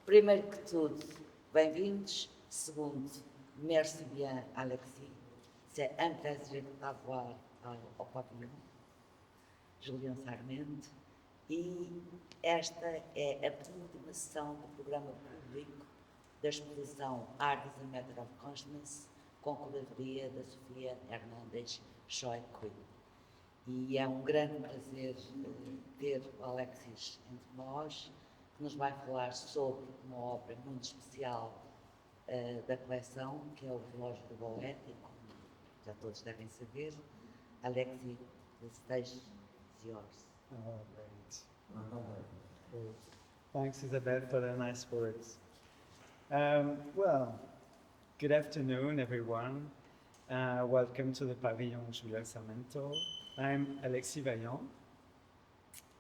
Primeiro que tudo, bem-vindos. Segundo, merci bien, Alexis. C'est un plaisir de t'avoir ao Pavilhão Julião Sarmento. E esta é a penúltima sessão do programa público da exposição Art is a Matter of Consciousness, com curadoria da Sofia Hernandes Choy-Cui. E é um grande prazer ter o Alexis entre nós, que nos vai falar sobre uma obra muito especial da coleção, que é o relógio do Boetti, como já todos devem saber. Alexis, the stage is yours. Oh, great. Thanks, Isabel, for the nice words. Well, good afternoon, everyone. Welcome to the Pavilhão Julião Sarmento. I'm Alexis Vaillant.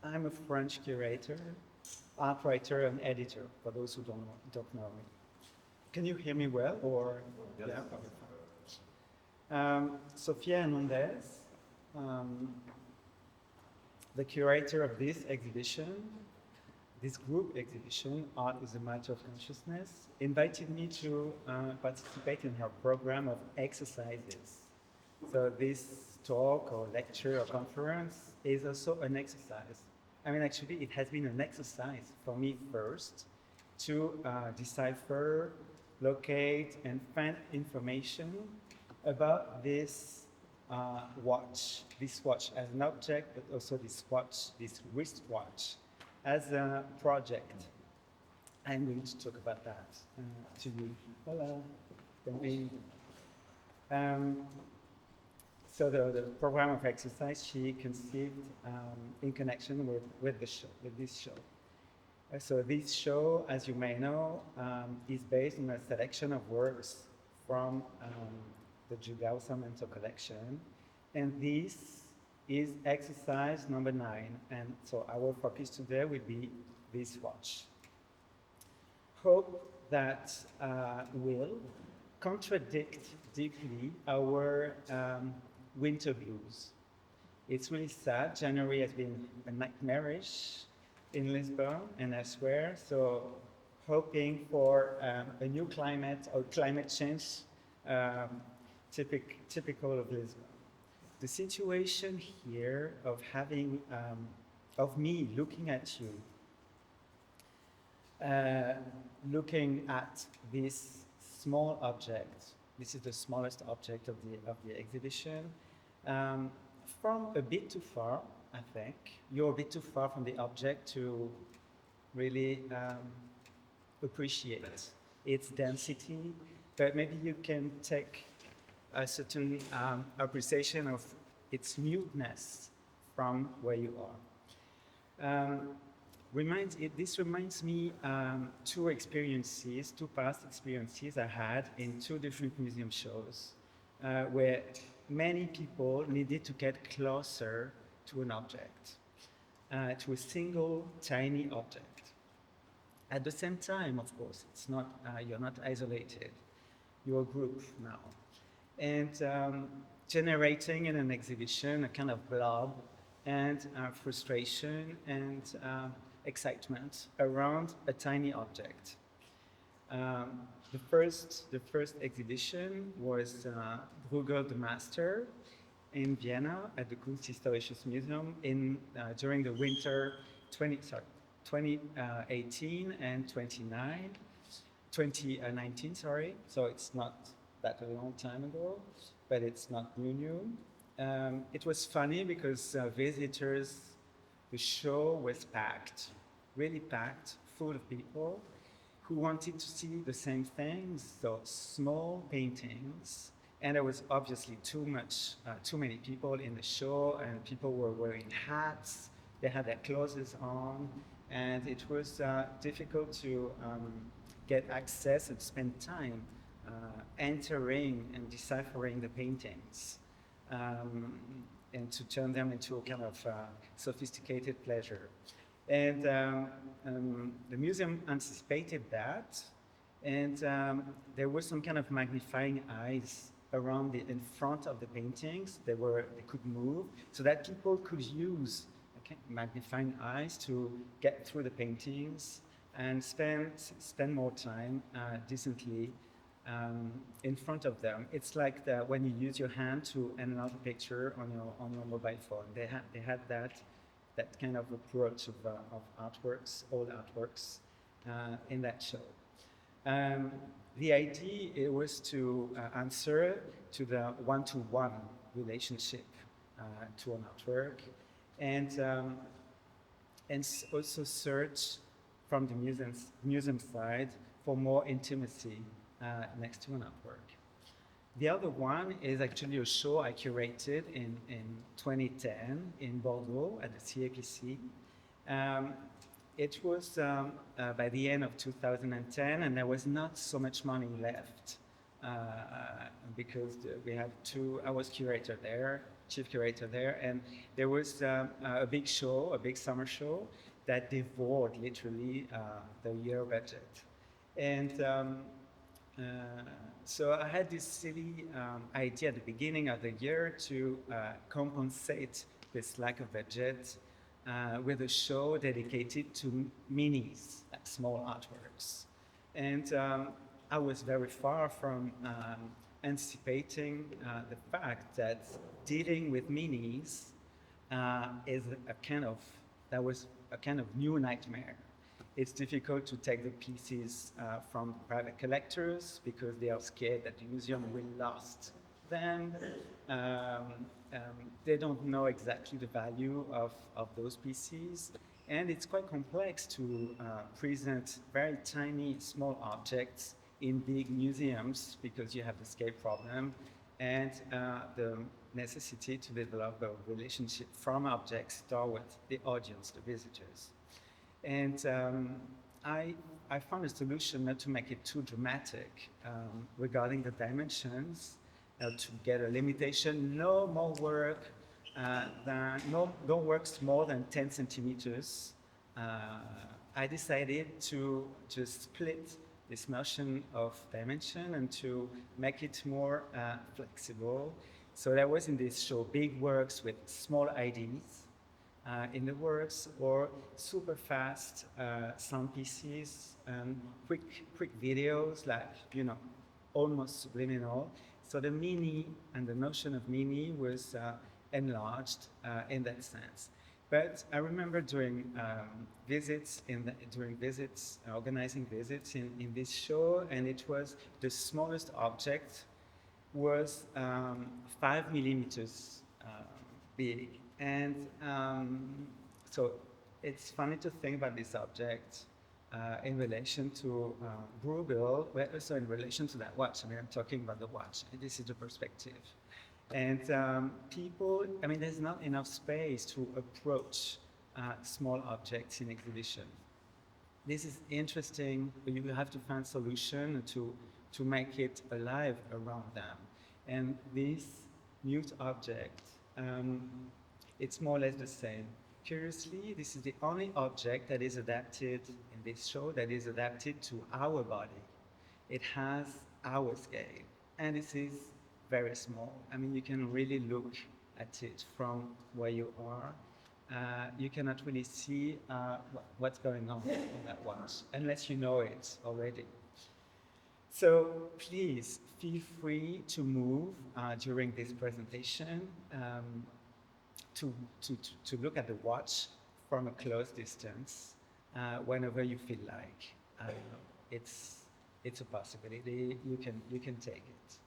I'm a French curator, art writer, and editor, for those who don't know me. Can you hear me well? Or Yes. Yeah? Sofia Hernandez, the curator of this exhibition, this group exhibition, Art is a Matter of Consciousness, invited me to participate in her program of exercises. So this talk or lecture or conference is also an exercise. I mean, actually, it has been an exercise for me first to decipher, locate, and find information about this watch as an object, but also this wristwatch, as a project. I'm going to talk about that to you. Hello. So the program of exercise she conceived in connection with this show. So this show, as you may know, is based on a selection of works from the Julião Sarmento Collection, and this is exercise number 9, and so our focus today will be this watch. Hope that will contradict deeply our winter blues. It's really sad. January has been nightmarish in Lisbon and elsewhere, so hoping for a new climate or climate change typical of Lisbon. The situation here of having, of me looking at you, looking at this small object. This is the smallest object of the exhibition. From a bit too far, I think. You're a bit too far from the object to really appreciate its density, but maybe you can take a certain appreciation of its muteness from where you are. This reminds me two past experiences I had in 2 different museum shows, where many people needed to get closer to an object, to a single tiny object. At the same time, of course, it's not you're not isolated. You're a group now, and generating in an exhibition a kind of blob and frustration and excitement around a tiny object. The first exhibition was Bruegel the Master in Vienna at the Kunsthistorisches Museum during the winter 2018 and 2019, sorry. So it's not that a long time ago, but it's not new. It was funny because visitors, the show was packed, really packed, full of people who wanted to see the same things, so small paintings. And there was obviously too many people in the show, and people were wearing hats, they had their clothes on, and it was difficult to get access and spend time entering and deciphering the paintings, and to turn them into a kind of sophisticated pleasure. And the museum anticipated that, and there were some kind of magnifying eyes around in front of the paintings. They could move so that people could use magnifying eyes to get through the paintings, and spend more time decently in front of them. It's like when you use your hand to enlarge a picture on your mobile phone. They had that kind of approach of artworks, old artworks, in that show. The idea it was to answer to the one-to-one relationship to an artwork, and also search from the museum side for more intimacy next to an artwork. The other one is actually a show I curated in 2010 in Bordeaux at the CAPC. It was by the end of 2010, and there was not so much money left because we had I was curator there, chief curator there, and there was a big summer show that devoured literally the year budget. And so I had this silly idea at the beginning of the year to compensate this lack of budget with a show dedicated to minis, like small artworks. And I was very far from anticipating the fact that dealing with minis was a kind of new nightmare. It's difficult to take the pieces from private collectors because they are scared that the museum will lose them. They don't know exactly the value of those pieces. And it's quite complex to present very tiny, small objects in big museums because you have the scale problem and the necessity to develop a relationship from objects towards the audience, the visitors. And I found a solution not to make it too dramatic regarding the dimensions, to get a limitation, no works more than 10 centimeters. I decided to just split this notion of dimension and to make it more flexible. So there was in this show big works with small IDs in the works, or super fast sound pieces and quick videos, like, almost subliminal. So the mini and the notion of mini was enlarged in that sense. But I remember during organizing visits in this show, and it was the smallest object was 5 millimeters big. And so it's funny to think about this object in relation to Bruegel, but also in relation to that watch. I'm talking about the watch. This is the perspective. And there's not enough space to approach small objects in exhibition. This is interesting, but you have to find solution to make it alive around them. And this mute object, it's more or less the same. Curiously, this is the only object that is adapted in this show that is adapted to our body. It has our scale, and this is very small. You can really look at it from where you are. You cannot really see what's going on in that watch, unless you know it already. So please feel free to move during this presentation to look at the watch from a close distance whenever you feel like. It's a possibility. You can take it.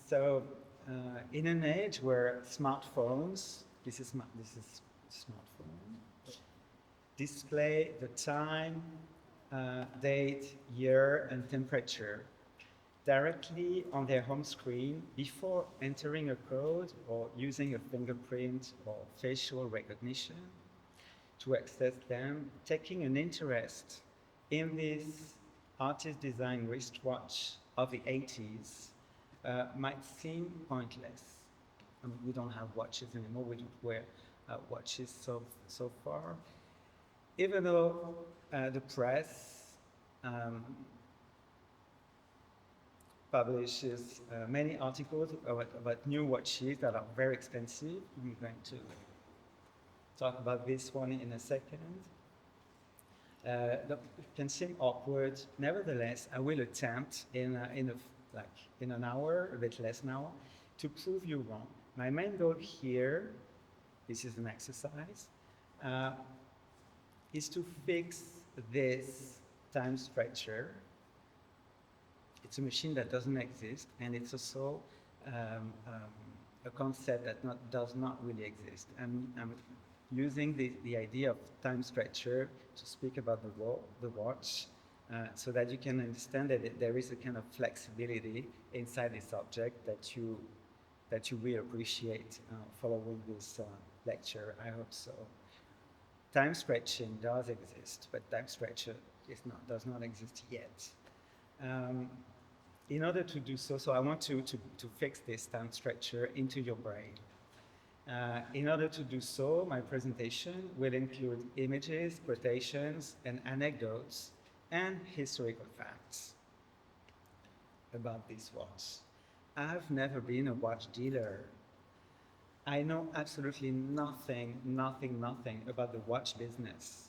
So in an age where smartphones, this is smartphone, display the time, date, year, and temperature directly on their home screen before entering a code or using a fingerprint or facial recognition to access them, taking an interest in this artist design wristwatch of the 80s might seem pointless. We don't have watches anymore. We don't wear watches so far. Even though the press publishes many articles about new watches that are very expensive. I'm going to talk about this one in a second. That can seem awkward. Nevertheless, I will attempt in an hour, a bit less an hour, to prove you wrong. My main goal here, this is an exercise, is to fix this time stretcher. It's a machine that doesn't exist, and it's also a concept that does not really exist. I'm using the idea of time stretcher to speak about the watch, so that you can understand that there is a kind of flexibility inside this object that you will appreciate following this lecture. I hope so. Time stretching does exist, but time stretcher does not exist yet. In order to do so, I want to fix this time stretcher into your brain. In order to do so, my presentation will include images, quotations, and anecdotes, and historical facts about this watch. I've never been a watch dealer. I know absolutely nothing about the watch business.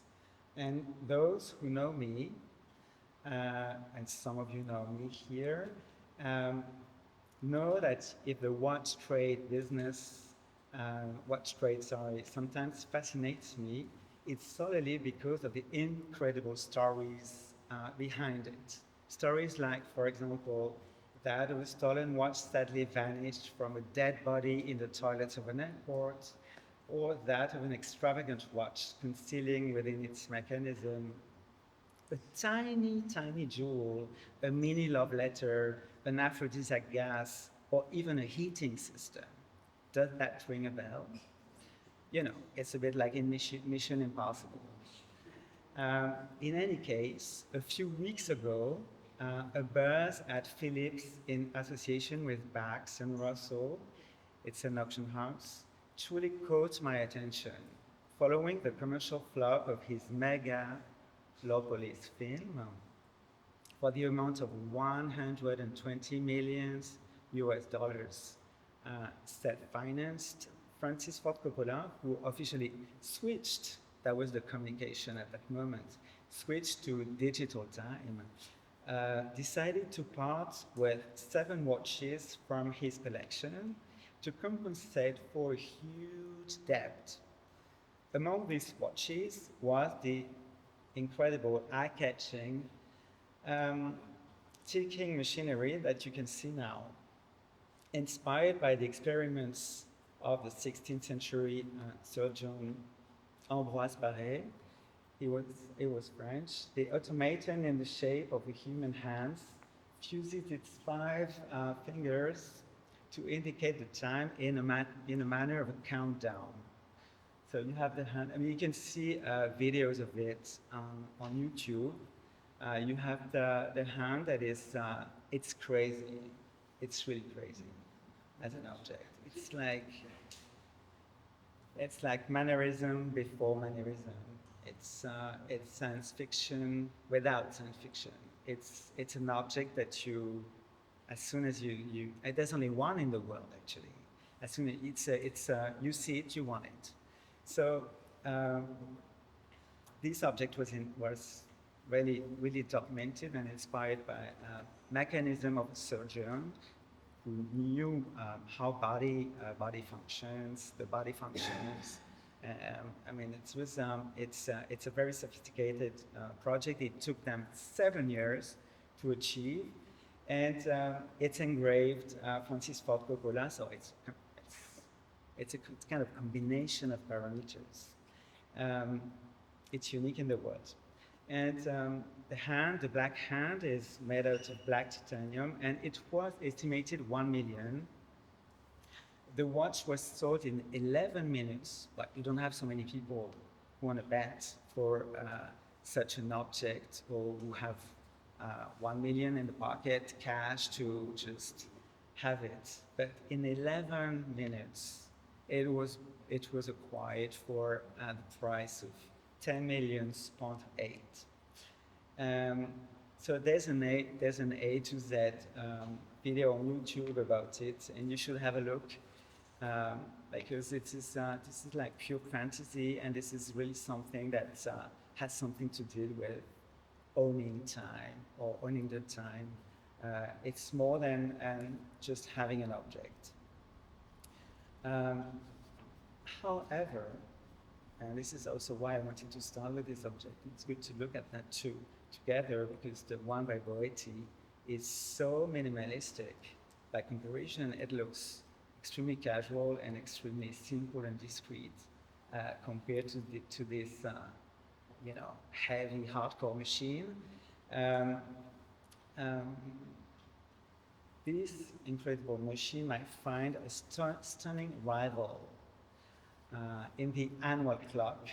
And those who know me, and some of you know me here, know that if the watch trade sometimes fascinates me, it's solely because of the incredible stories behind it. Stories like, for example, that of a stolen watch sadly vanished from a dead body in the toilets of an airport, or that of an extravagant watch concealing within its mechanism a tiny, tiny jewel, a mini love letter, an aphrodisiac gas, or even a heating system. Does that ring a bell? You know, it's a bit like in Mission Impossible. In any case, a few weeks ago, a buzz at Philips in association with Bax and Russell, it's an auction house, truly caught my attention. Following the commercial flop of his mega Lopolis film, for the amount of 120 million US dollars, self-financed, Francis Ford Coppola, who officially switched, that was the communication at that moment, switched to digital time, decided to part with 7 watches from his collection to compensate for a huge debt. Among these watches was the incredible eye-catching ticking machinery that you can see now, inspired by the experiments of the 16th century surgeon Ambroise Paré. He was French. The automaton in the shape of a human hand fuses its 5 fingers to indicate the time in a manner of a countdown. So you have the hand. I mean, you can see videos of it on YouTube. You have the hand that is. It's crazy. It's really crazy as an object. It's like mannerism before mannerism. It's science fiction without science fiction. It's an object that you, as soon as you there's only one in the world actually. As soon as you see it, you want it. So this object was really documented and inspired by a mechanism of a surgeon who knew how body functions, the body functions. I mean, it's a very sophisticated project. It took them 7 years to achieve, and it's engraved Francis Ford Coppola, so it's a kind of combination of parameters. It's unique in the world. And the black hand is made out of black titanium, and it was estimated 1 million. The watch was sold in 11 minutes, but you don't have so many people who want to bet for such an object, or who have 1 million in the pocket, cash to just have it. But in 11 minutes, it was acquired for the price of 10 millions, .8. So there's an A to Z video on YouTube about it, and you should have a look, because this is like pure fantasy, and this is really something that has something to do with owning time or owning the time. It's more than just having an object. However, and this is also why I wanted to start with this object, it's good to look at that too together, because the one by Boetti is so minimalistic. By comparison, it looks extremely casual and extremely simple and discreet compared to this, heavy, hardcore machine. This incredible machine might find a stunning rival in the annual clock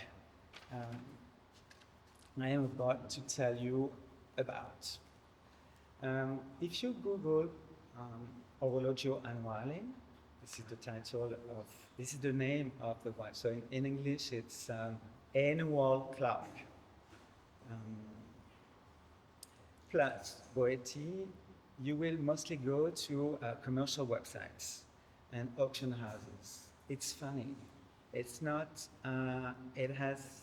I am about to tell you about. If you Google Orologio Annuale, this is the title of, this is the name of the watch. So in English, it's annual clock. Plus Boetti, you will mostly go to commercial websites and auction houses. It's funny. It's not, it has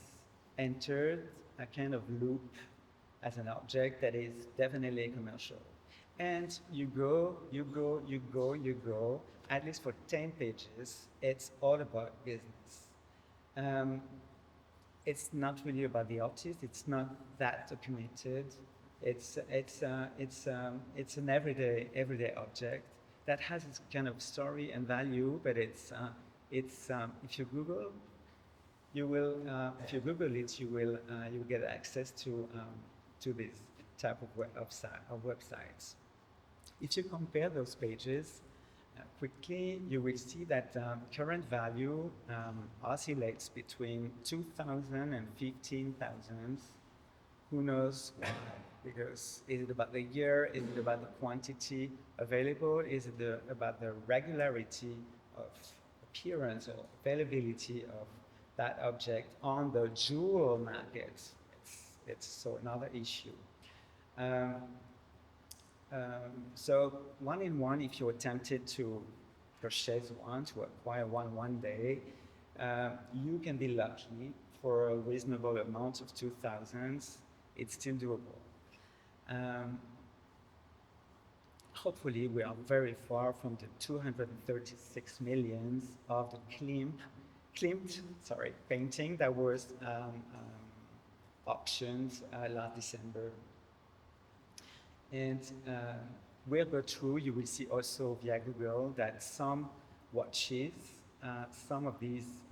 entered a kind of loop as an object that is definitely commercial. And you go, at least for 10 pages, it's all about business. It's not really about the artist, it's not that documented. It's an everyday object that has its kind of story and value, but if you Google, you will get access to this type of websites. If you compare those pages quickly, you will see that current value oscillates between 2,000 and 15,000. Who knows why? Because is it about the year? Is it about the quantity available? Is it about the regularity of appearance or availability of that object on the jewel market? It's so another issue. So one, if you're tempted to purchase one, to acquire one day, you can be lucky for a reasonable amount of 2,000. It's still doable. Hopefully, we are very far from the 236 millions of the Klimt painting that was auctioned last December. And we'll go through, you will see also via Google that some watches, some of these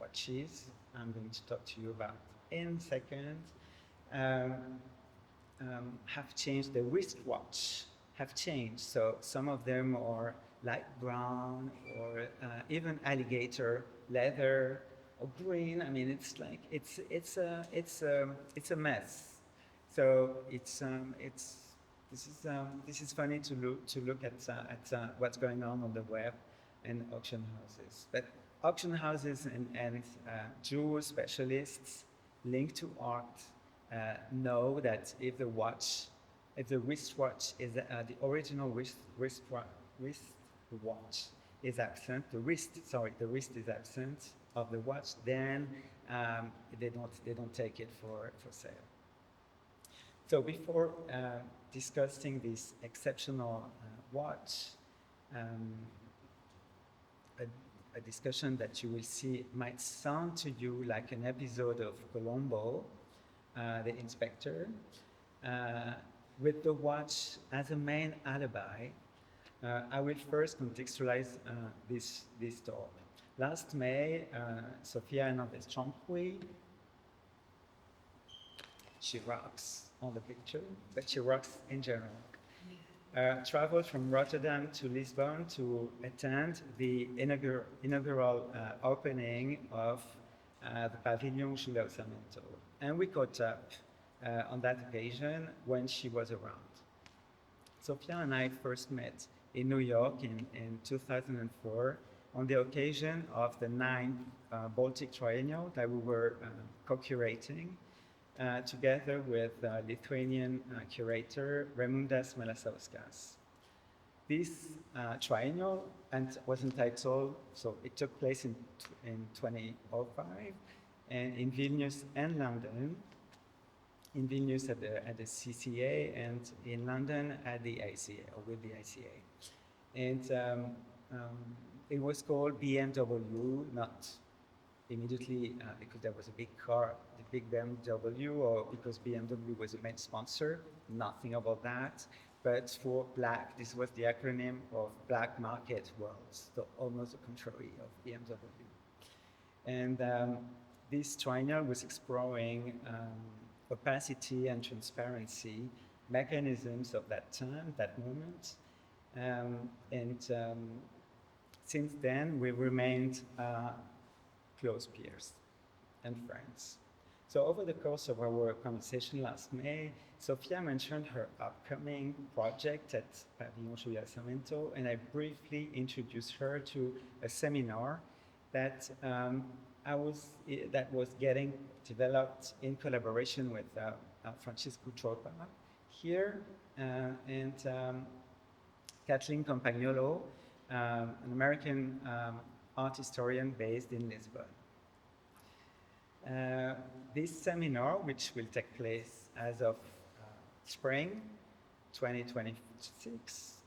watches, I'm going to talk to you about in a second, have changed. The wristwatch have changed. So some of them are light brown or even alligator leather or green. I mean, it's like it's a mess. So this is funny to look at what's going on the web and auction houses. But auction houses and jewel specialists linked to art know that if the wristwatch is the original wristwatch is absent, the wrist is absent of the watch, then they don't take it for sale. So before discussing this exceptional watch, a discussion that you will see might sound to you like an episode of Columbo, the inspector, with the watch as a main alibi. I will first contextualize this talk. Last May, Sophia Hernandez Champuy, she rocks on the picture, but she rocks in general. Traveled from Rotterdam to Lisbon to attend the inaugural opening of the Pavilhão Julião Sarmento. And we caught up on that occasion when she was around. Sophia and I first met in New York in 2004 on the occasion of the 9th Baltic Triennial that we were co-curating together with Lithuanian curator Raimundas Malasauskas. This triennial was entitled, so it took place in 2005, and in Vilnius and London, in Vilnius at the CCA, and in London at the ICA, or with the ICA. And it was called BMW, not immediately because there was a big car, the big BMW, or because BMW was the main sponsor, nothing about that. But for Black, this was the acronym of Black Market Worlds, so almost the contrary of BMW. And this triennial was exploring opacity and transparency mechanisms of that time, that moment. Since then, we remained close peers and friends. So over the course of our conversation last May, Sofia mentioned her upcoming project at Pavilhão Julião Sarmento, and I briefly introduced her to a seminar that was getting developed in collaboration with Francisco Tropa here and Kathleen Campagnolo, an American art historian based in Lisbon. This seminar, which will take place as of spring 2026,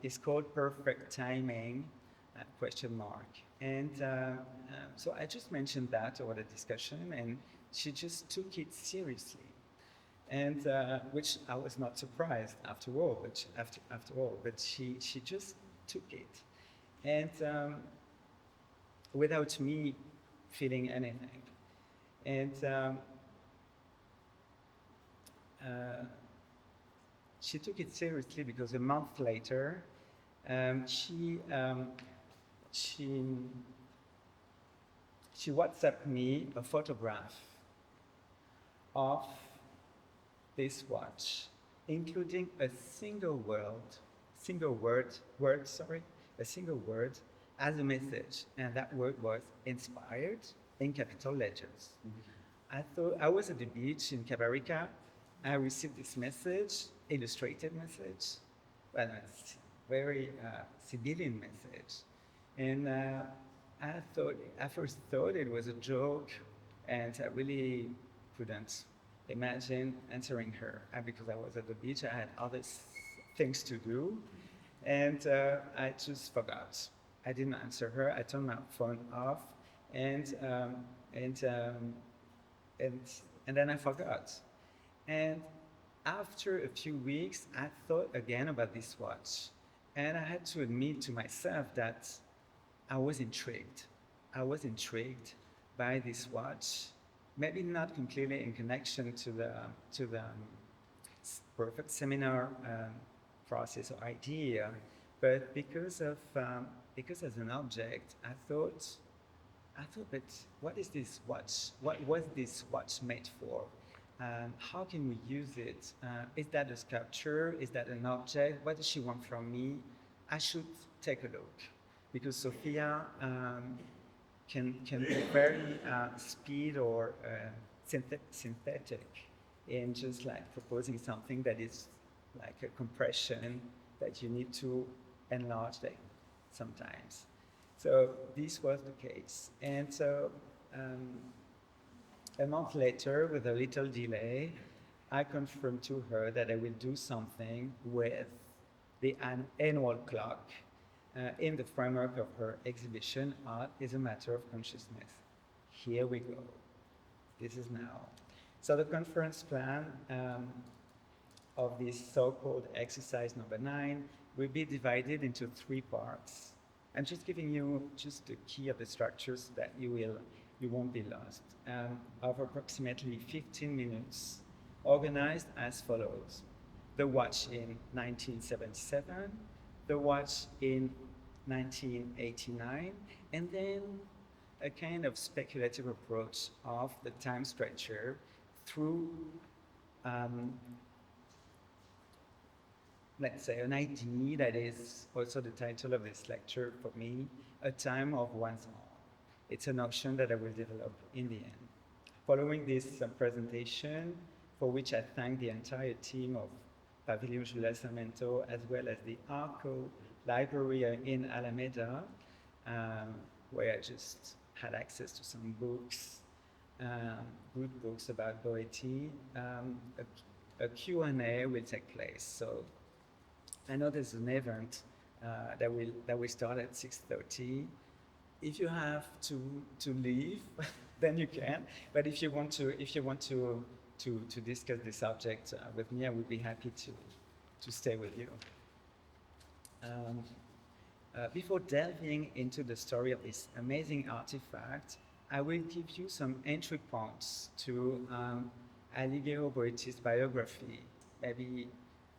is called Perfect Timing, ? And so I just mentioned that over the discussion, and she just took it seriously, and which I was not surprised after all. But she just took it, and without me feeling anything, and she took it seriously because a month later, she WhatsApped me a photograph of this watch, including a single word as a message, and that word was inspired in capital letters. I thought I was at the beach in Caparica. I received this message, illustrated message, but it's very civilian message. And I first thought it was a joke, and I really couldn't imagine answering her because I was at the beach. I had other things to do, and I just forgot. I didn't answer her. I turned my phone off, and then I forgot. And after a few weeks, I thought again about this watch, and I had to admit to myself that I was intrigued. I was intrigued by this watch, maybe not completely in connection to the perfect seminar process or idea, but because as an object, I thought, but what is this watch? What was this watch made for? How can we use it? Is that a sculpture? Is that an object? What does she want from me? I should take a look, because Sofia can be very speed or synthetic in just like proposing something that is like a compression that you need to enlarge sometimes. So this was the case. And so a month later, with a little delay, I confirmed to her that I will do something with the annual clock in the framework of her exhibition, Art is a Matter of Consciousness. Here we go. This is now. So the conference plan of this so-called exercise number 9 will be divided into 3 parts. I'm just giving you just the key of the structures so that you won't be lost. Of approximately 15 minutes, organized as follows: the watch in 1977, the watch in 1989, and then a kind of speculative approach of the time stretcher through, let's say, an idea that is also the title of this lecture for me, A Time of One's Own. It's a notion that I will develop in the end. Following this presentation, for which I thank the entire team of Pavilhão Julião Sarmento, as well as the ARCO library in Alameda, where I just had access to some books good books about Boetti, a Q&A will take place. So I know there's an event that will start at 6:30. If you have to leave, then you can. But if you want to discuss the subject with me, I would be happy to stay with you. Before delving into the story of this amazing artifact, I will give you some entry points to Alighiero Boetti's biography. Maybe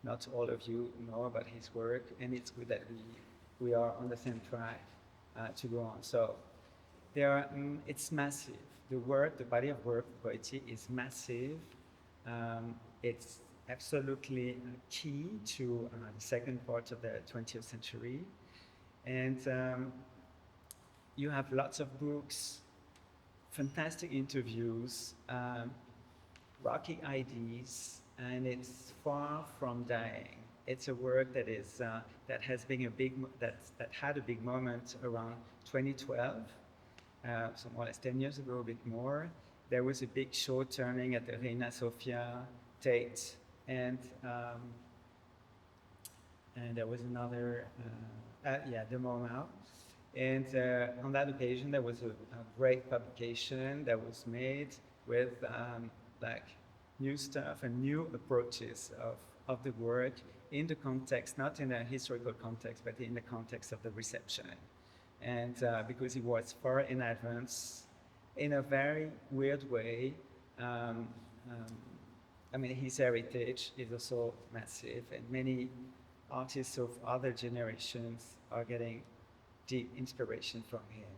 not all of you know about his work, and it's good that we are on the same track to go on. So it's massive. The body of work of Boetti is massive. It's absolutely key to the second part of the 20th century. And you have lots of books, fantastic interviews, rocky ideas, and it's far from dying. It's a work that has been that had a big moment around 2012, so more or less 10 years ago, a bit more. There was a big show turning at the Reina Sofia, Tate, and there was another, the MoMA. And on that occasion, there was a great publication that was made with like new stuff and new approaches of the work in the context, not in a historical context, but in the context of the reception. And because it was far in advance, in a very weird way, I mean, his heritage is also massive, and many artists of other generations are getting deep inspiration from him.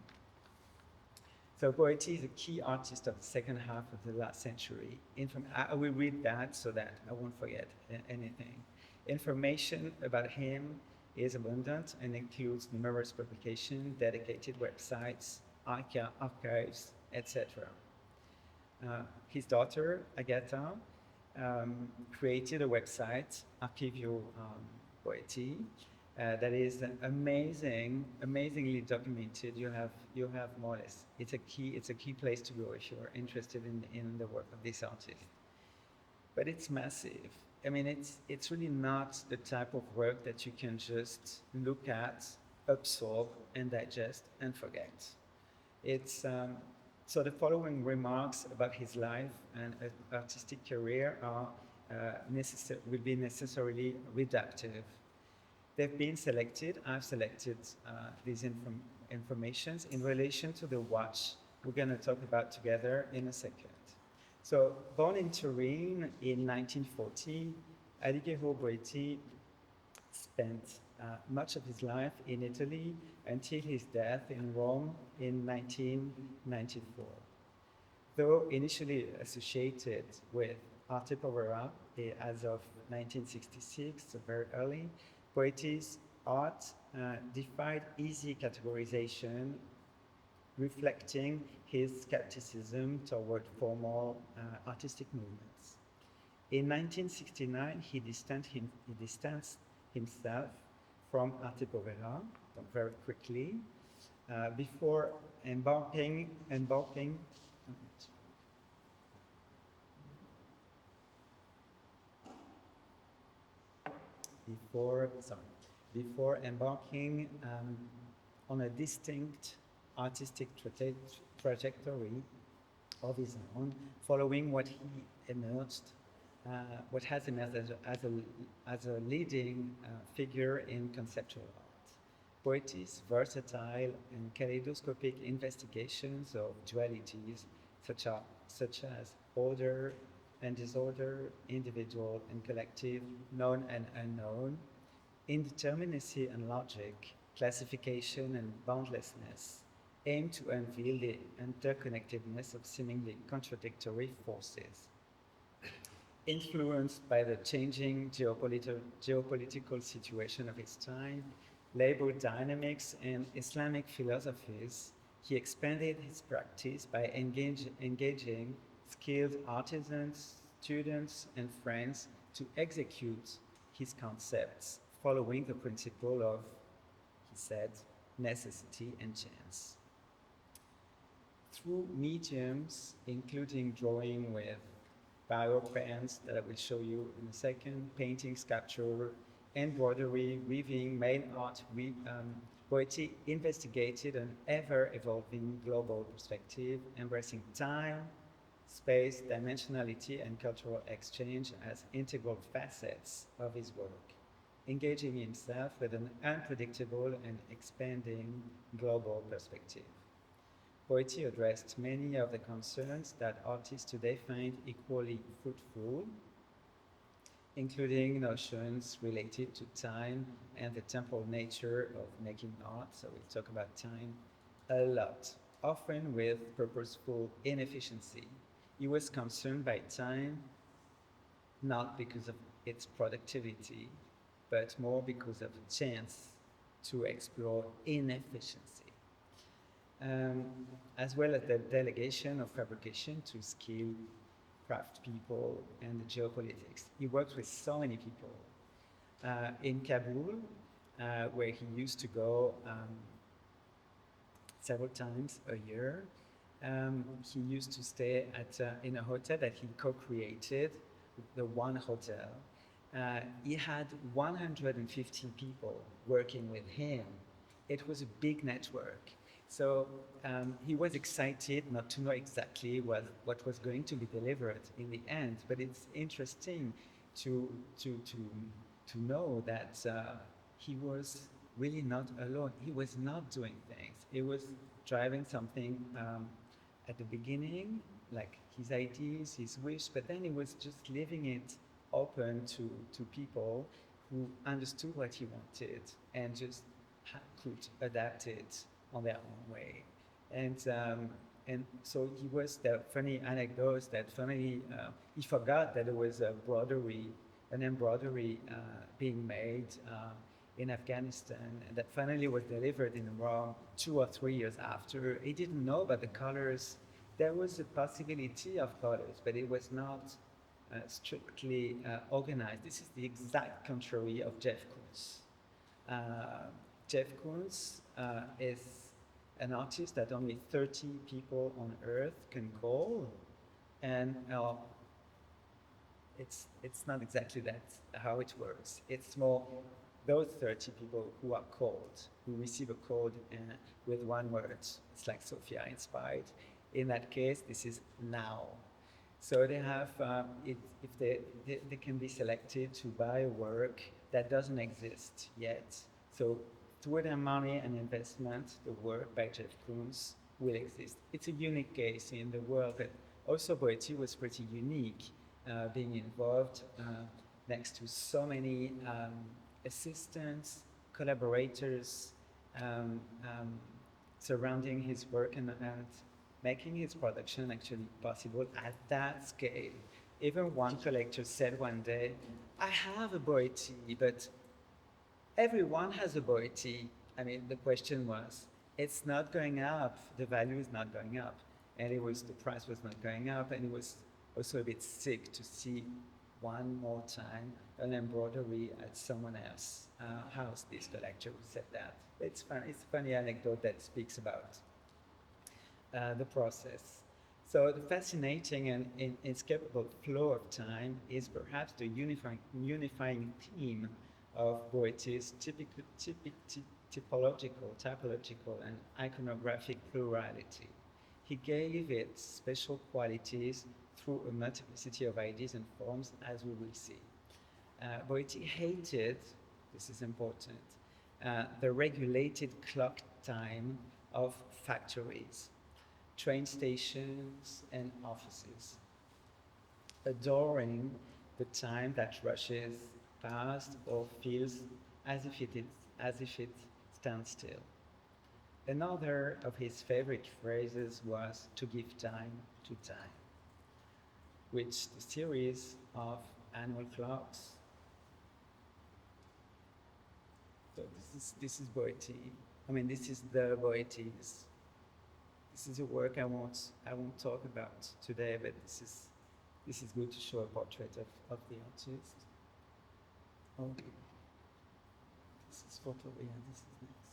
So Boetti is a key artist of the second half of the last century. I will read that so that I won't forget anything. Information about him is abundant and includes numerous publications, dedicated websites, archives, etc. His daughter, Agatha, created a website, Alighiero Boetti, that is amazingly documented. You have more or less. It's a key place to go if you're interested in the work of this artist. But it's massive. I mean, it's really not the type of work that you can just look at, absorb, and digest and forget. It's so the following remarks about his life and artistic career are will be necessarily reductive. They've been selected. I've selected these informations in relation to the watch we're going to talk about together in a second. So, born in Turin in 1940, Alighiero Boetti spent much of his life in Italy until his death in Rome in 1994. Though initially associated with arte povera as of 1966, so very early, Boetti's art defied easy categorization, reflecting his skepticism toward formal artistic movements. In 1969, he distanced himself from arte povera very quickly before embarking on a distinct artistic trajectory of his own, following what has emerged as a leading figure in conceptual art. Boetti's versatile and kaleidoscopic investigations of dualities such as order and disorder, individual and collective, known and unknown, indeterminacy and logic, classification and boundlessness, aim to unveil the interconnectedness of seemingly contradictory forces. Influenced by the changing geopolitical situation of his time, labor dynamics, and Islamic philosophies, he expanded his practice by engaging skilled artisans, students, and friends to execute his concepts, following the principle of, he said, necessity and chance. through mediums, including drawing with bio pens that I will show you in a second, painting, sculpture, embroidery, weaving, mail art, Boetti investigated an ever-evolving global perspective, embracing time, space, dimensionality, and cultural exchange as integral facets of his work, engaging himself with an unpredictable and expanding global perspective. Boetti addressed many of the concerns that artists today find equally fruitful, including notions related to time and the temporal nature of making art. So we'll talk about time a lot, often with purposeful inefficiency. He was concerned by time not because of its productivity, but more because of the chance to explore inefficiency. As well as the delegation of fabrication to skilled craft people and the geopolitics. He worked with so many people. In Kabul, where he used to go several times a year, he used to stay in a hotel that he co-created, the One Hotel. He had 150 people working with him. It was a big network. So he was excited not to know exactly what was going to be delivered in the end, but it's interesting to know that he was really not alone. He was not doing things. He was driving something at the beginning, like his ideas, his wish, but then he was just leaving it open to people who understood what he wanted and just could adapt it on their own way. And so he was the funny anecdote that finally he forgot that there was an embroidery being made in Afghanistan, and that finally was delivered in Rome 2 or 3 years after. He didn't know about the colors. There was a possibility of colors, but it was not strictly organized. This is the exact contrary of Jeff Koons. Jeff Koons is an artist that only 30 people on Earth can call, and it's not exactly that how it works. It's more those 30 people who are called, who receive a code with one word. It's like Sophia inspired. In that case, this is now. So they have, if they can be selected to buy a work that doesn't exist yet. So through their money and investment, the work by Jeff Koons will exist. It's a unique case in the world, but also Boetti was pretty unique, being involved next to so many assistants, collaborators, surrounding his work and making his production actually possible at that scale. Even one collector said one day, I have a Boetti, but everyone has a Boetti. I mean, the question was, it's not going up, the value is not going up. And the price was not going up, and it was also a bit sick to see one more time an embroidery at someone else's house. This collector who said that. It's fun. It's a funny anecdote that speaks about the process. So the fascinating and inescapable flow of time is perhaps the unifying theme of Boetti's typological, and iconographic plurality. He gave it special qualities through a multiplicity of ideas and forms, as we will see. Boetti hated, this is important, the regulated clock time of factories, train stations, and offices, adoring the time that rushes past or feels as if it stands still. Another of his favorite phrases was to give time to time, which the series of annual clocks. So this is Boetti. I mean, this is the Boetti. This is a work I won't talk about today, but this is good to show a portrait of the artist. Okay. This is photo. Yeah, this is next.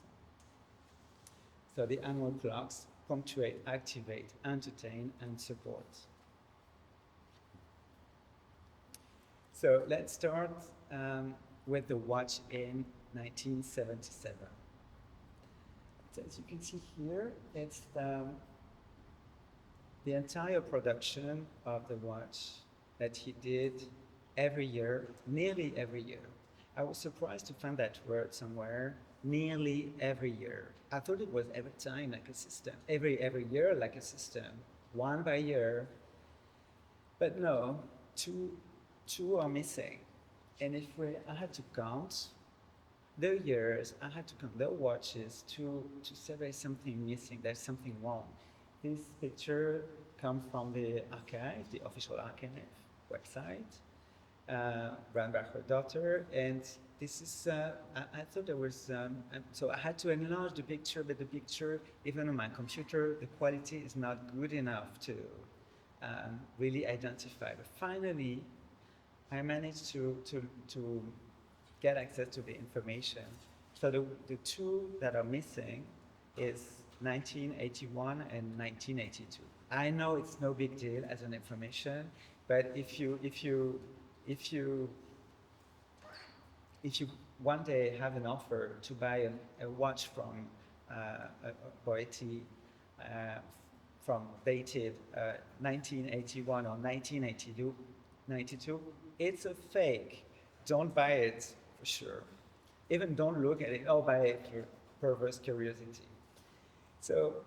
So the annual clocks, punctuate, activate, entertain, and support. So let's start with the watch in 1977. So as you can see here, it's the entire production of the watch that he did every year, nearly every year. I was surprised to find that word somewhere, nearly every year. I thought it was every time like a system, every year like a system, one by year. But no, two are missing. And if I had to count the years, I had to count the watches to say there's something missing, there's something wrong. This picture comes from the archive, the official archive website, run by her daughter, and this is, I thought there was, so I had to enlarge the picture, but the picture, even on my computer, the quality is not good enough to really identify. But finally, I managed to get access to the information. So the two that are missing is 1981 and 1982. I know it's no big deal as an information, but if you one day have an offer to buy a watch from Boetti from dated 1981 or 1992, it's a fake. Don't buy it for sure. Even don't look at it or buy it for perverse curiosity. So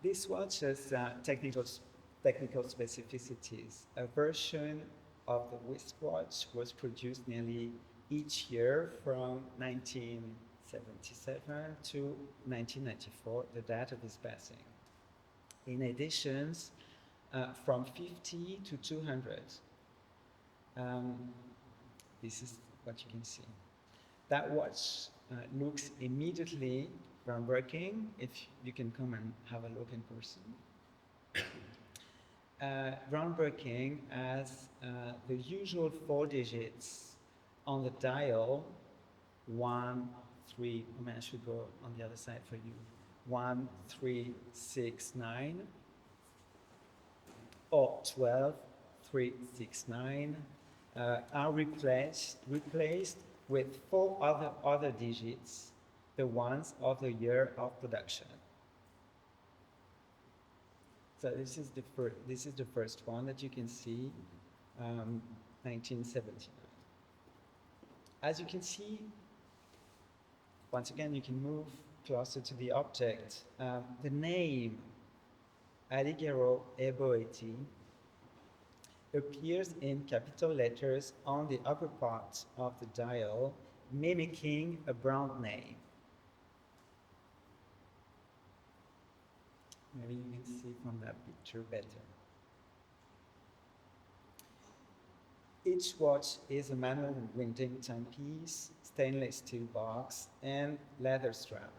this watch has technical specificities. A version of the wristwatch was produced nearly each year from 1977 to 1994, the date of his passing. In editions from 50 to 200. This is what you can see. That watch looks immediately groundbreaking, if you can come and have a look in person. Groundbreaking as the usual 4 digits on the dial, 1, 3, I should go on the other side for you, 1, 3, 6, 9, or 12, 3, 6, 9, are replaced with 4 other digits, the ones of the year of production. So this is the first one that you can see, 1979. As you can see, once again, you can move closer to the object. The name Alighiero Boetti appears in capital letters on the upper part of the dial, mimicking a brand name. Maybe you can see from that picture better. Each watch is a manual winding timepiece, stainless steel box, and leather strap.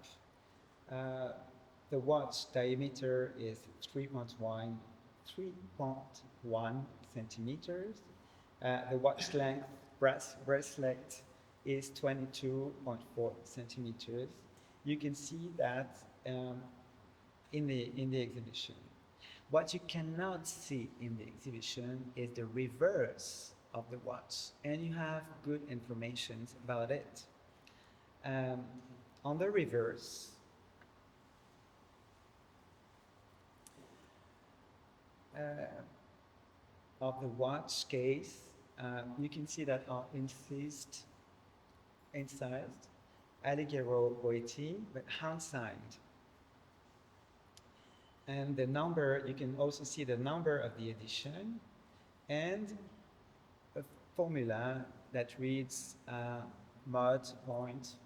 The watch diameter is 3.1 centimeters. The watch length bracelet is 22.4 centimeters. You can see that in the exhibition. What you cannot see in the exhibition is the reverse of the watch, and you have good information about it. On the reverse, of the watch case, you can see that are incised Alighiero Boetti, but hand-signed. And the number, you can also see the number of the edition and a formula that reads mod point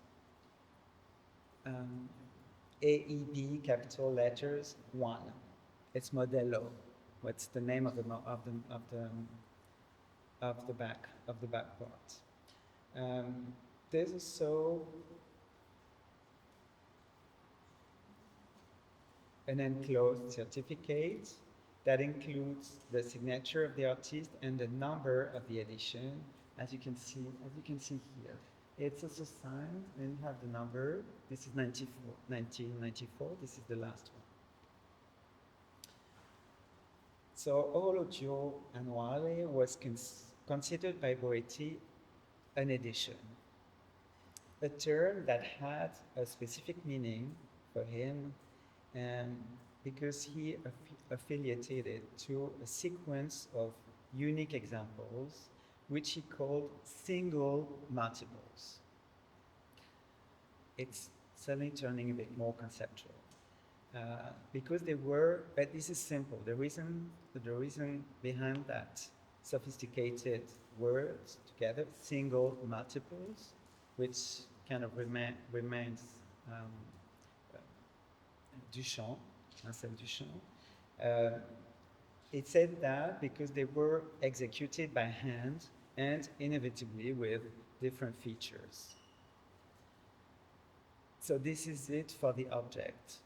AEB capital letters 1. It's Modello. What's the name of the back part? There's also an enclosed certificate that includes the signature of the artist and the number of the edition, as you can see here. It's also signed, and you have the number. This is 1994. This is the last one. So orologio annuale was considered by Boetti an edition, a term that had a specific meaning for him, because he affiliated it to a sequence of unique examples, which he called single multiples. It's suddenly turning a bit more conceptual. Because they were, but this is simple. The reason behind that sophisticated words together, single multiples, which kind of remains Duchamp, Marcel Duchamp. It said that because they were executed by hand and inevitably with different features. So this is it for the object.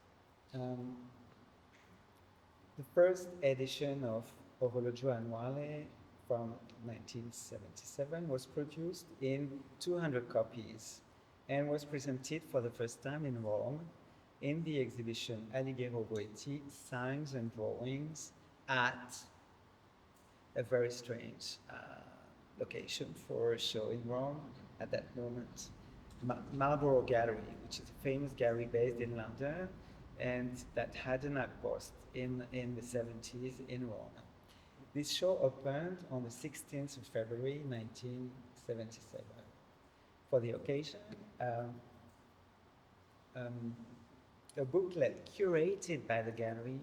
The first edition of Orologio Annuale from 1977 was produced in 200 copies and was presented for the first time in Rome in the exhibition Alighiero Boetti, Signs and Drawings, at a very strange location for a show in Rome at that moment. Marlborough Gallery, which is a famous gallery based in London, and that had an outpost in the 70s in Rome. This show opened on the 16th of February 1977. For the occasion, a booklet curated by the gallery.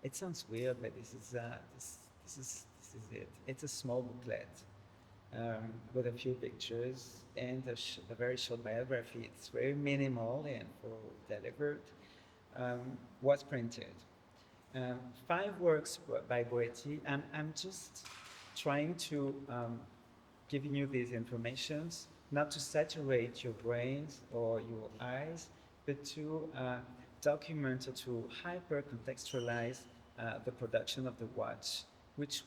It sounds weird, but this is it. It's a small booklet with a few pictures and a very short biography. It's very minimal and delivered. Was printed. 5 works by Boetti. I'm just trying to giving you these informations, not to saturate your brains or your eyes, but to document or to hyper-contextualize the production of the watch, which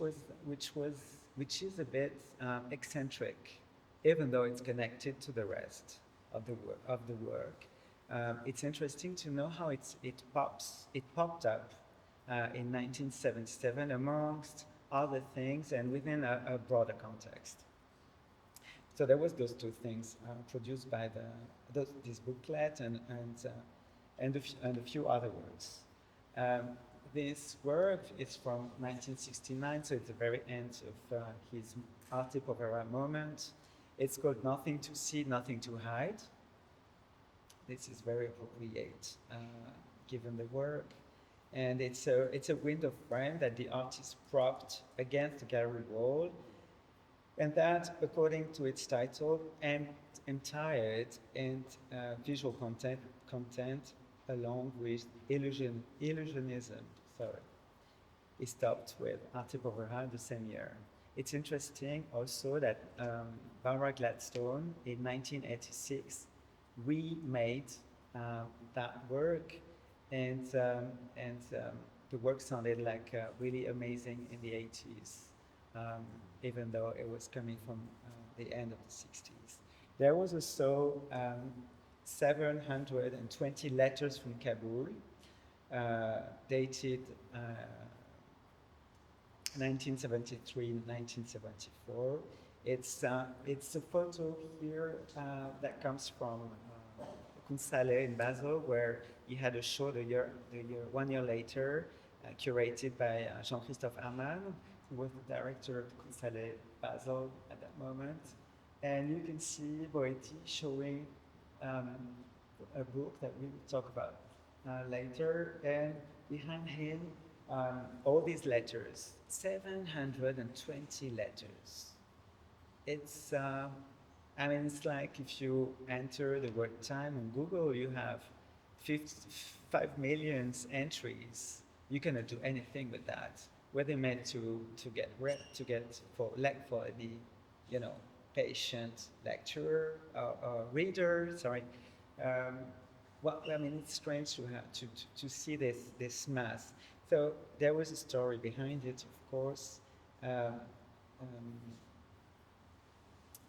is a bit eccentric, even though it's connected to the rest of the work. It's interesting to know how it popped up in 1977 amongst other things and within a broader context. So there was those 2 things produced by this booklet and a few other works. This work is from 1969, so it's the very end of his arte povera moment. It's called Nothing to See, Nothing to Hide. This is very appropriate given the work. And it's a window frame that the artist propped against the gallery wall, and that, according to its title, entired and visual content along with illusionism. It stopped with Arte Povera the same year. It's interesting also that Barbara Gladstone in 1986 remade that work, and the work sounded like really amazing in the 80s, even though it was coming from the end of the 60s. There was also 720 letters from Kabul, dated 1973-1974. It's a photo here that comes from Kunsthalle in Basel, where he had a show 1 year later, curated by Jean-Christophe Hermann, who was the director of Kunsthalle Basel at that moment. And you can see Boetti showing a book that we will talk about later, and behind him, all these letters, 720 letters. It's like if you enter the word time on Google, you have 5 million entries. You cannot do anything with that. Were they meant to get for the patient lecturer or reader? Sorry. It's strange to see this mass. So there was a story behind it, of course.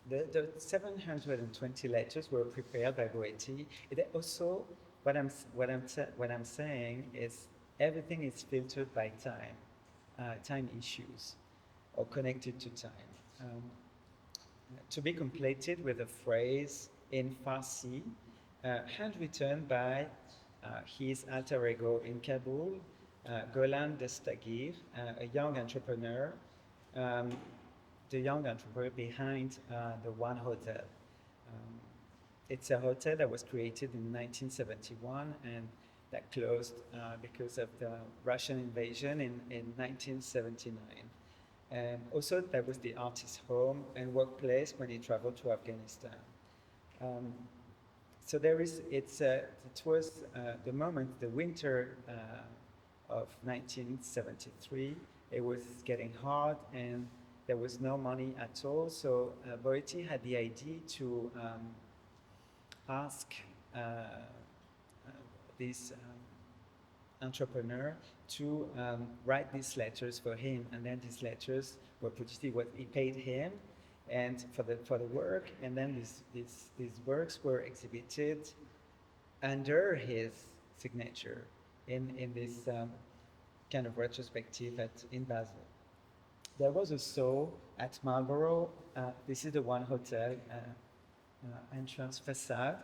The 720 letters were prepared by Boetti. It also, what I'm saying is everything is filtered by time. time issues or connected to time. To be completed with a phrase in Farsi, handwritten by his alter ego in Kabul, Golan Destagir, a young entrepreneur, the young entrepreneur behind the One Hotel. It's a hotel that was created in 1971 and that closed because of the Russian invasion in 1979. And also that was the artist's home and workplace when he traveled to Afghanistan. So it was the moment, the winter of 1973, it was getting hot and there was no money at all. So Boetti had the idea to ask this entrepreneur to write these letters for him, and then these letters were produced. He paid him, and for the work, and then these works were exhibited under his signature in this kind of retrospective in Basel. There was a show at Marlborough. This is the One Hotel entrance facade.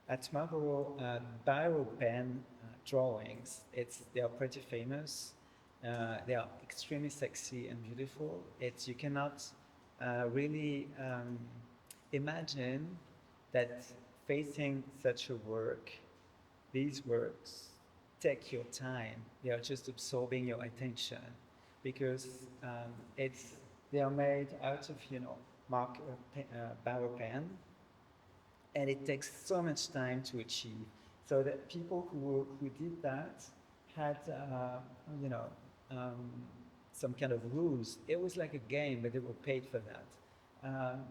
At Marlborough, biro pen drawings. They are pretty famous. They are extremely sexy and beautiful. You cannot really imagine that facing such a work, these works take your time. They are just absorbing your attention because they are made out of biro pen, and it takes so much time to achieve. So that people who did that had some kind of rules. It was like a game, but they were paid for that.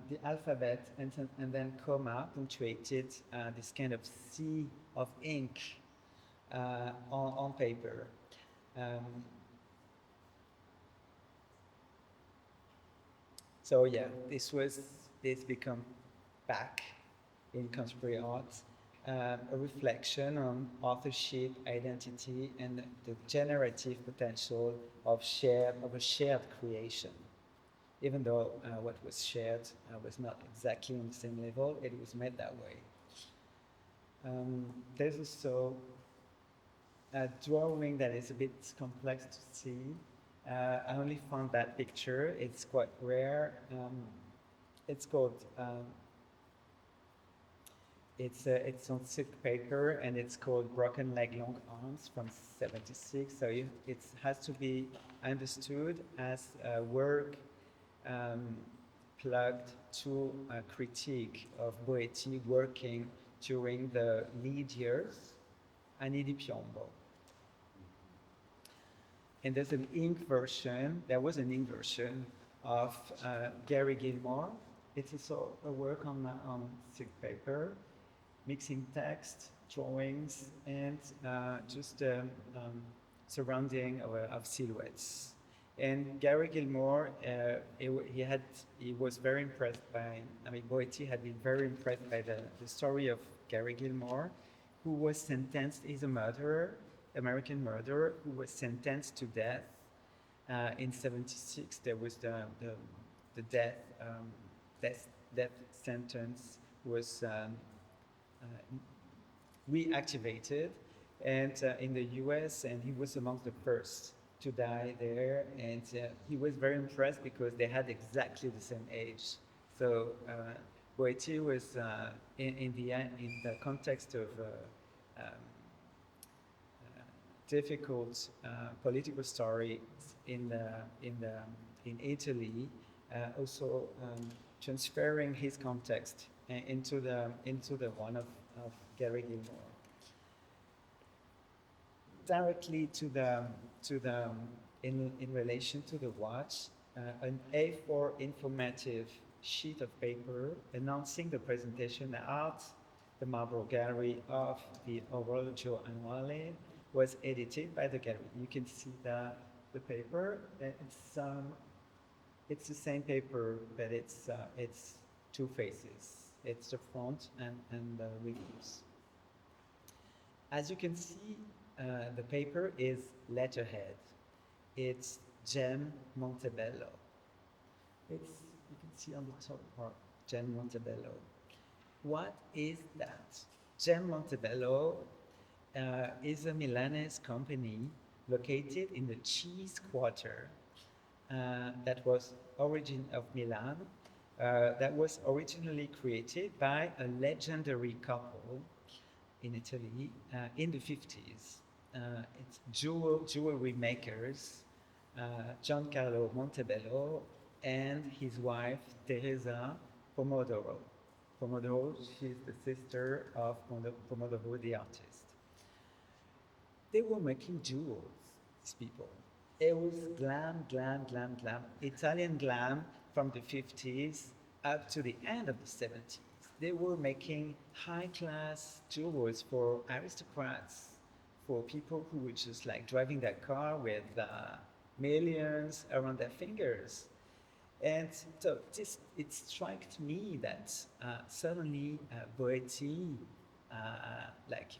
The alphabet and then comma punctuated this kind of sea of ink on paper. So yeah, this become back in contemporary art, a reflection on authorship, identity, and the generative potential of a shared creation. Even though what was shared was not exactly on the same level, it was made that way. There's also a drawing that is a bit complex to see. I only found that picture. It's quite rare. It's called. It's on silk paper and it's called Broken Leg Long Arms from '76. So it has to be understood as a work plugged to a critique of Boetti working during the lead years, Anni di Piombo. And there's an ink version, there was an ink version of Gary Gilmore. It's also a work on silk paper, mixing text, drawings, and just surrounding of silhouettes. And Gary Gilmore, he was very impressed by, Boetti had been very impressed by the story of Gary Gilmore, who was sentenced, he's a murderer, American murderer, who was sentenced to death. In '76, there was the death sentence was reactivated, and in the U.S., and he was among the first to die there, and he was very impressed because they had exactly the same age. So Boetti was in the context of difficult political story in Italy, also transferring his context into the one of Gary Gilmore. Directly in relation to the watch, an A4 informative sheet of paper announcing the presentation at the Marlborough Gallery of the Orologio Annuale was edited by the gallery. You can see the paper. It's the same paper, but it's two faces. It's the front and the reviews. As you can see, the paper is letterhead. It's Gem Montebello. It's, you can see on the top part, Gem Montebello. What is that? Gem Montebello is a Milanese company located in the cheese quarter that was origin of Milan, that was originally created by a legendary couple in Italy in the 50s. It's jewelry makers, Giancarlo Montebello and his wife Teresa Pomodoro. Pomodoro, she's the sister of Pomodoro, the artist. They were making jewels, these people. It was glam, glam, glam, glam. Italian glam from the 50s up to the end of the 70s. They were making high-class jewels for aristocrats, for people who were just like driving their car with millions around their fingers. And so it struck me that suddenly Boetti, like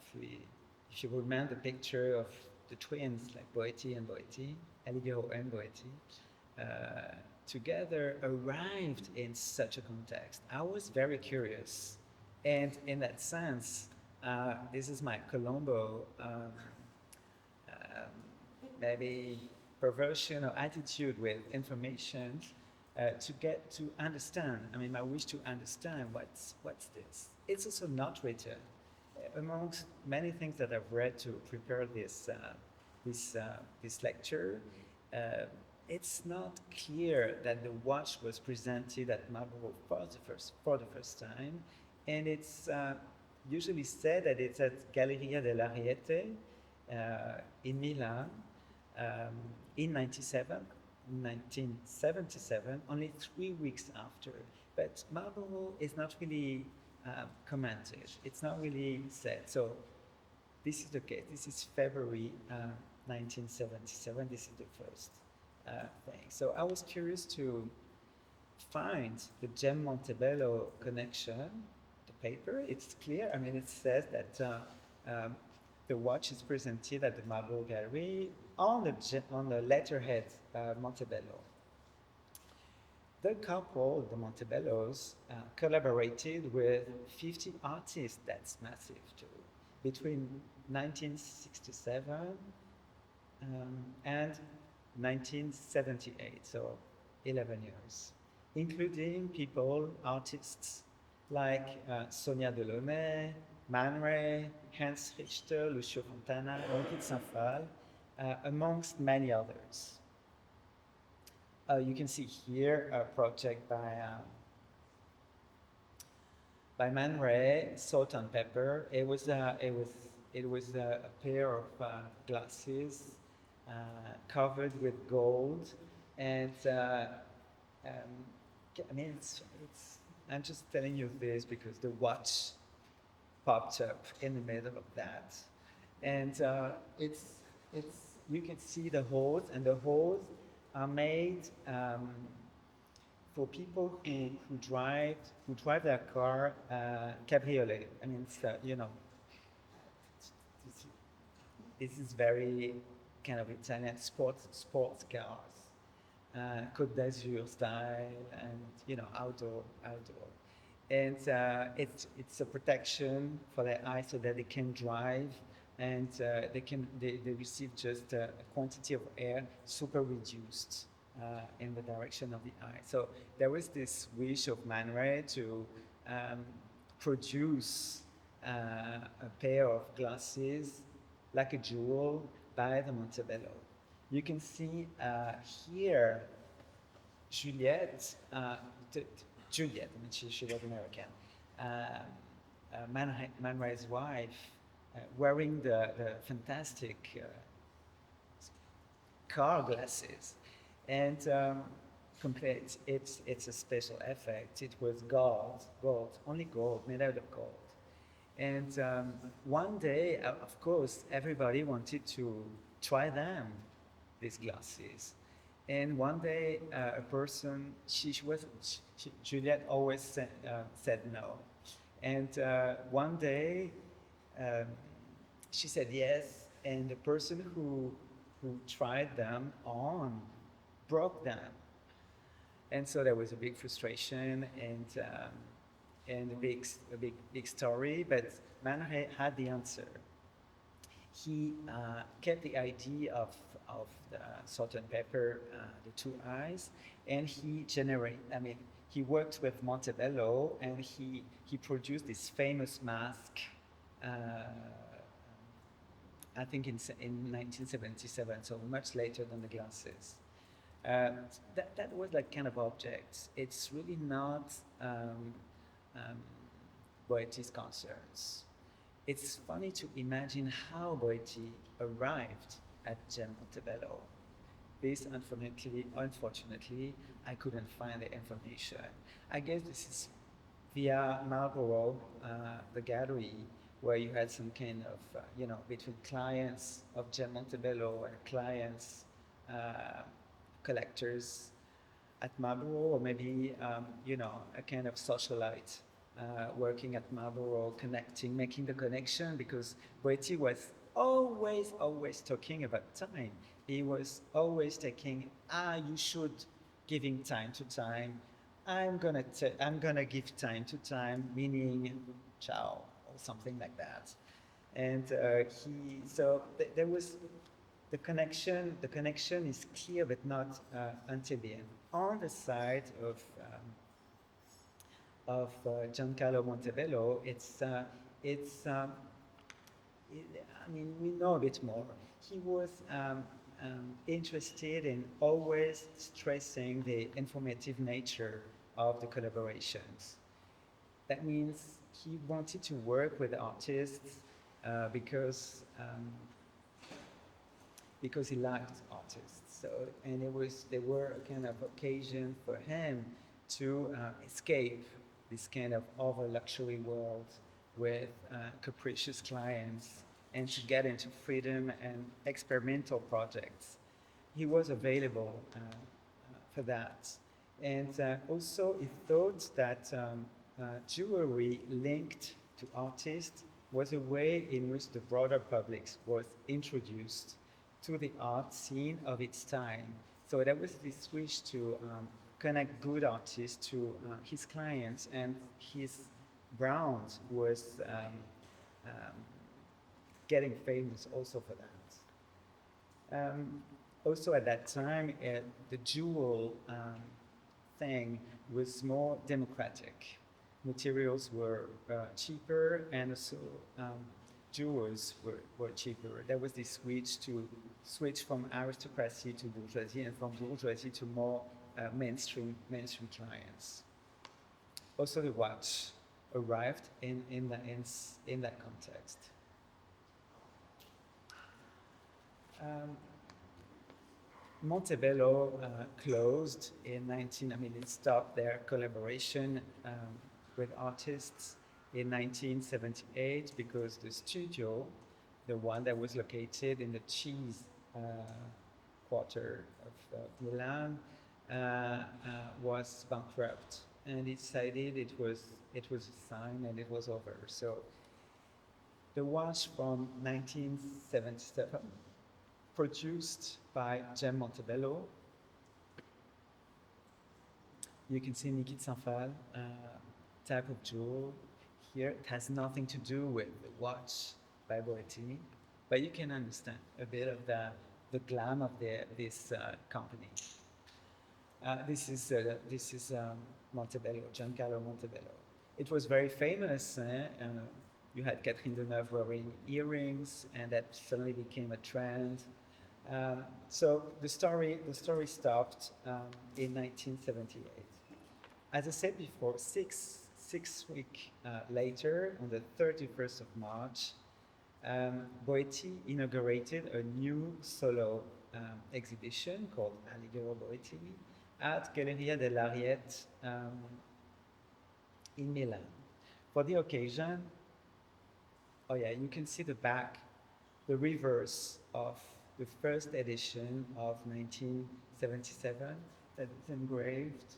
if you remember the picture of the twins, like Boetti and Boetti, Alighiero and Boetti, together arrived in such a context. I was very curious. And in that sense, this is my Colombo maybe perversion or attitude with information to get to understand. I mean, my wish to understand what's this. It's also not written. Amongst many things that I've read to prepare this lecture, it's not clear that the watch was presented at Marlborough for the first time, and it's usually said that it's at Galleria dell'Ariete in Milan in 1977, only 3 weeks after. But Marlborough is not really commented. It's not really said. So this is the case. This is February 1977. This is the first thing. So I was curious to find the Gem Montebello connection, the paper. It's clear. I mean, it says that the watch is presented at the Marlborough Gallery on the letterhead Montebello. The couple, the Montebellos, collaborated with 50 artists. That's massive too. Between 1967 and 1978, so 11 years, including artists like Sonia Delaunay, Man Ray, Hans Richter, Lucio Fontana, Henri Saint-Phal, amongst many others. You can see here a project by Man Ray, Salt and Pepper. It was a pair of glasses covered with gold, and I mean, I'm just telling you this because the watch popped up in the middle of that, and you can see the holes, and the holes are made for people who drive their car cabriolet. I mean, it's, this is very kind of Italian sports cars, Côte d'Azur style, and outdoor. And it's a protection for their eyes so that they can drive, and they receive just a quantity of air super reduced in the direction of the eye. So there was this wish of Man Ray to produce a pair of glasses like a jewel by the Montebello. You can see here Juliette, I mean, she was American, Man Ray's wife, wearing the fantastic car glasses, and it's a special effect. It was gold, only gold, made out of gold. And one day, of course, everybody wanted to try them, these glasses. And one day, a person, Juliette always said no. And one day, she said yes, and the person who who tried them on broke them. And so there was a big frustration and a big story, but Man had the answer. He kept the idea of the salt and pepper, the two eyes, and he worked with Montebello, and he produced this famous mask, I think in 1977, so much later than the glasses. That was like kind of objects. It's really not Boetti's concerns. It's funny to imagine how Boetti arrived at Gem Montebello. This, unfortunately, I couldn't find the information. I guess this is via Marlborough, the gallery, where you had some kind of, between clients of Gem Montebello and clients, collectors at Marlborough, or maybe, a kind of socialite working at Marlborough, making the connection, because Boetti was always talking about time. He was always taking, you should giving time to time. I'm gonna give time to time, meaning ciao, or something like that. And there was the connection. The connection is clear, but not until the end. On the side of Giancarlo Montebello, we know a bit more. He was interested in always stressing the informative nature of the collaborations. That means he wanted to work with artists because he liked artists. And there were a kind of occasion for him to escape this kind of over luxury world with capricious clients, and to get into freedom and experimental projects. He was available for that. And also he thought that jewelry linked to artists was a way in which the broader public was introduced to the art scene of its time. So there was this wish to connect good artists to his clients, and his brand was getting famous also for that. Also at that time, the jewel thing was more democratic. Materials were cheaper, and also jewels were cheaper. There was this switch from aristocracy to bourgeoisie, and from bourgeoisie to more mainstream clients. Also, the watch arrived in that context. Montebello closed in it stopped their collaboration with artists in 1978 because the studio, the one that was located in the cheese quarter of Milan, was bankrupt, and he decided it was a sign and it was over. So the watch from 1977, produced by Gem Montebello. You can see Nikit Sanfal type of jewel here. It has nothing to do with the watch by Boetti, but you can understand a bit of the glam of this company. This is Montebello, Giancarlo Montebello. It was very famous. You had Catherine Deneuve wearing earrings, and that suddenly became a trend. So the story stopped in 1978. As I said before, six weeks later, on the 31st of March, Boetti inaugurated a new solo exhibition called Alighiero Boetti at Galleria dell'Ariete in Milan. For the occasion, you can see the back, the reverse of the first edition of 1977 that is engraved.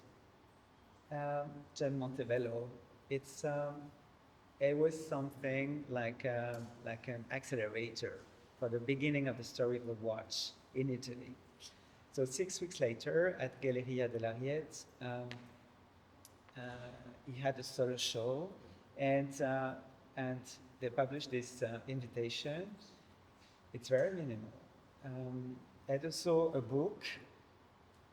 Gem Montebello. It was something like an accelerator for the beginning of the story of the watch in Italy. So 6 weeks later, at Galleria dell'Ariete, he had a solo show, and they published this invitation. It's very minimal. And also a book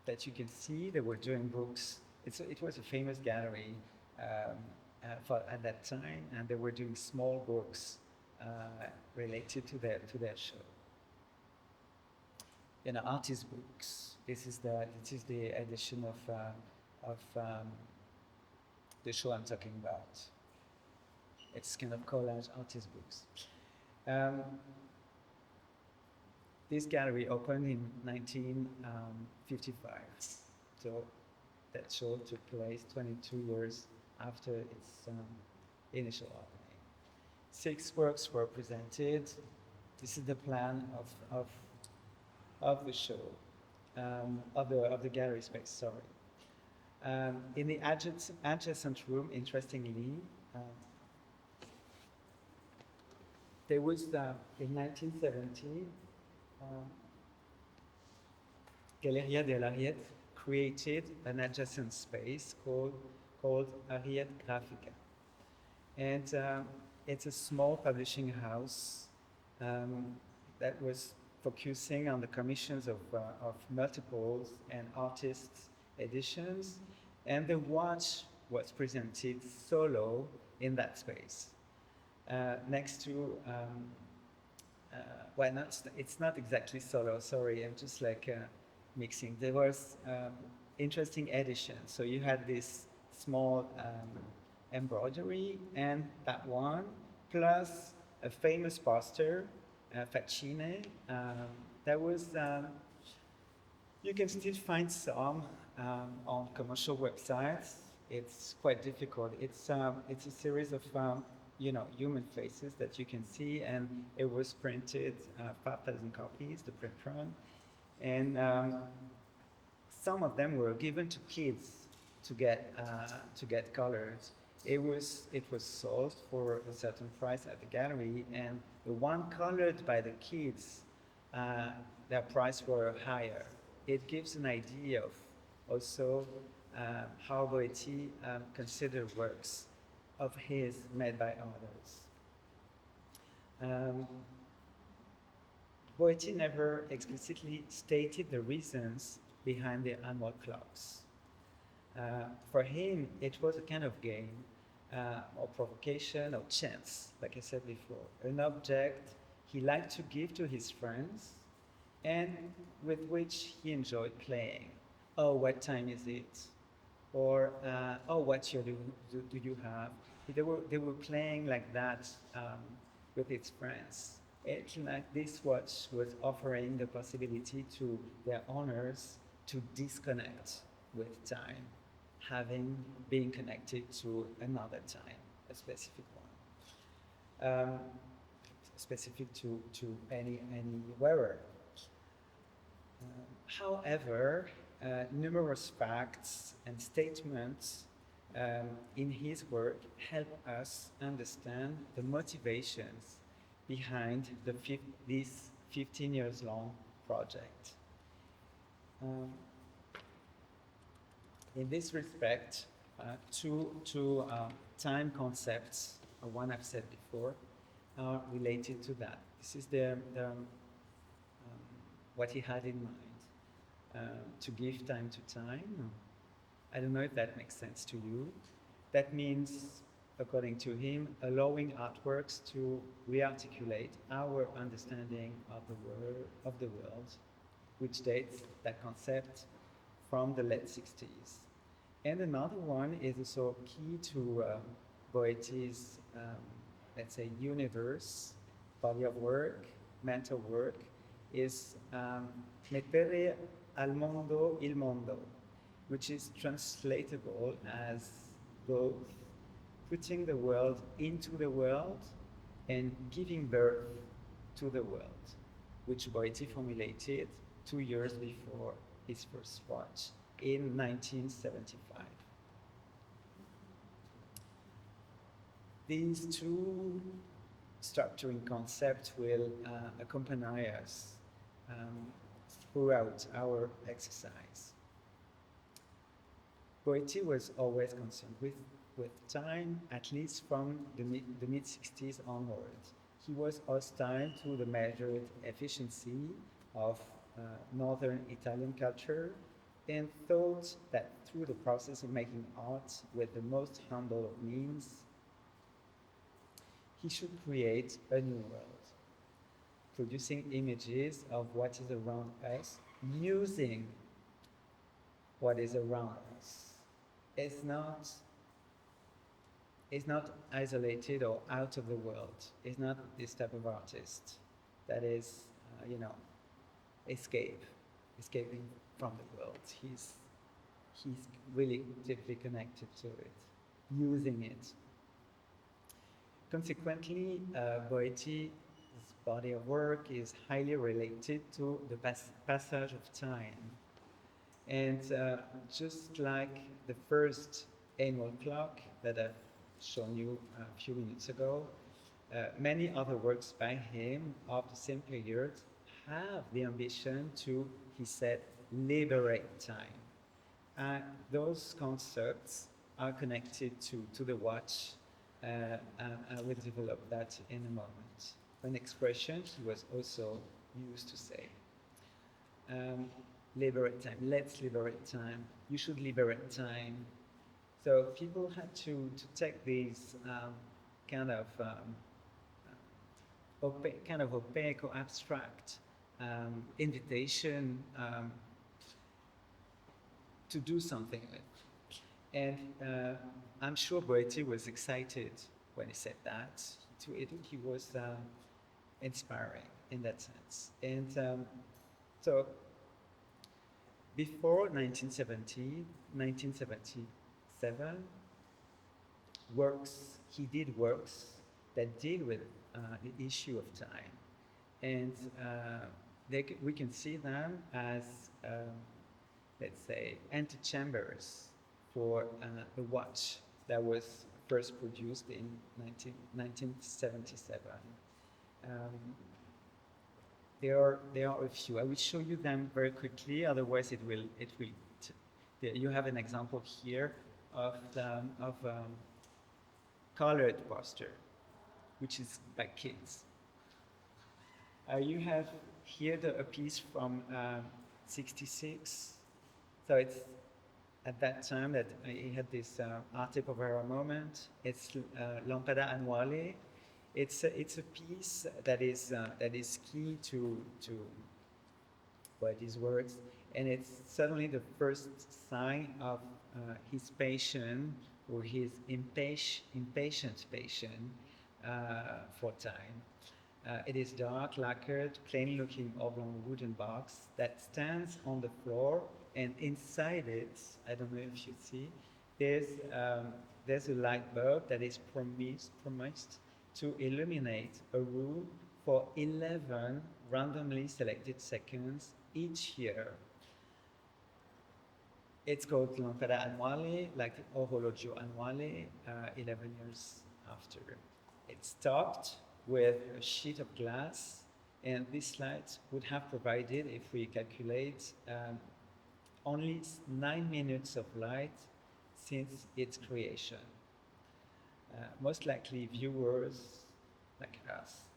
that you can see. They were doing books. It was a famous gallery at that time, and they were doing small books related to their show. Artist books. This is the edition of the show I'm talking about. It's kind of collage artist books. This gallery opened in 1955, so that show took place 22 years after its initial opening. 6 works were presented. This is the plan of the show, of the gallery space. Sorry. In the adjacent room, interestingly, there was in 1970. Galleria dell'Ariete created an adjacent space called Ariete Grafica. And it's a small publishing house that was focusing on the commissions of multiples and artists' editions, and the watch was presented solo in that space. Next to it's not exactly solo, sorry, I'm just mixing. There was interesting editions. So you had this small embroidery and that one, plus a famous poster, Facine. That was, you can still find some on commercial websites. It's quite difficult. It's a series of human faces that you can see, and it was printed 5,000 copies, the print run, and some of them were given to kids to get colored. It was sold for a certain price at the gallery, and the one colored by the kids, their price were higher. It gives an idea of also how Boetti considered works of his made by others. Boetti never explicitly stated the reasons behind the annual clocks. For him, it was a kind of game, or provocation, or chance, like I said before. An object he liked to give to his friends, and with which he enjoyed playing. Oh, what time is it? Or, oh, what year do you have? They were playing like that with his friends. It's like this watch was offering the possibility to their owners to disconnect with time, being connected to another time, a specific one, specific to any wearer. However, numerous facts and statements in his work help us understand the motivations behind this 15 years long project. In this respect, two time concepts, one I've said before, are related to that. This is what he had in mind, to give time to time. I don't know if that makes sense to you. That means, according to him, allowing artworks to rearticulate our understanding of the world, which dates that concept from the late 60s. And another one is also key to Boetti's, let's say, universe, body of work, mental work, is mettere al mondo il mondo, which is translatable as both putting the world into the world and giving birth to the world, which Boetti formulated 2 years before his first watch in 1975. These two structuring concepts will accompany us throughout our exercise. Boetti was always concerned with time, at least from the mid-60s onwards. He was hostile to the measured efficiency of northern Italian culture and thought that through the process of making art with the most humble of means, he should create a new world, producing images of what is around us, using what is around us. It's not isolated or out of the world. It's not this type of artist that is, escaping from the world. He's really deeply connected to it, using it. Consequently, Boetti's body of work is highly related to the passage of time. And just like the first annual clock that I've shown you a few minutes ago, many other works by him of the same period have the ambition to, he said, liberate time. Those concepts are connected to the watch. I will develop that in a moment. An expression he was also used to say. Liberate time, let's liberate time, you should liberate time. So people had to take these kind of opaque or abstract invitation to do something with. And I'm sure Boetti was excited when he said that. He was inspiring in that sense. And so before 1977, he did works that deal with the issue of time. And we can see them as, let's say, antechambers for the watch that was first produced in 1977. There are a few. I will show you them very quickly. Otherwise, it will. You have an example here of colored poster, which is by kids. You have here a piece from '66. So it's at that time that he had this arte povera moment. It's Lampada Annuale. It's a piece that is key to Boetti's works, and it's certainly the first sign of his passion or his impatient passion for time. It is dark, lacquered, plain-looking oblong wooden box that stands on the floor, and inside it, I don't know if you see, there's a light bulb that is promised to illuminate a room for 11 randomly selected seconds each year. It's called Lampada Annuale, like the Orologio Annuale, 11 years after. It's topped with a sheet of glass, and this light would have provided, if we calculate, only 9 minutes of light since its creation. Most likely viewers like us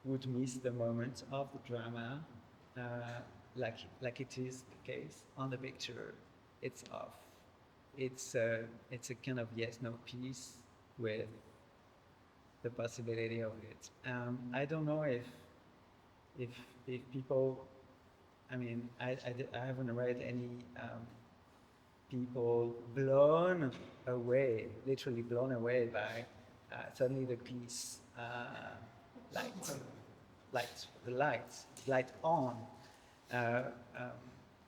would miss the moment of the drama, like it is the case on the picture. It's off. It's a kind of yes/no piece with the possibility of it. I don't know if people. I mean, I haven't read any people blown away, literally blown away by suddenly the piece light on.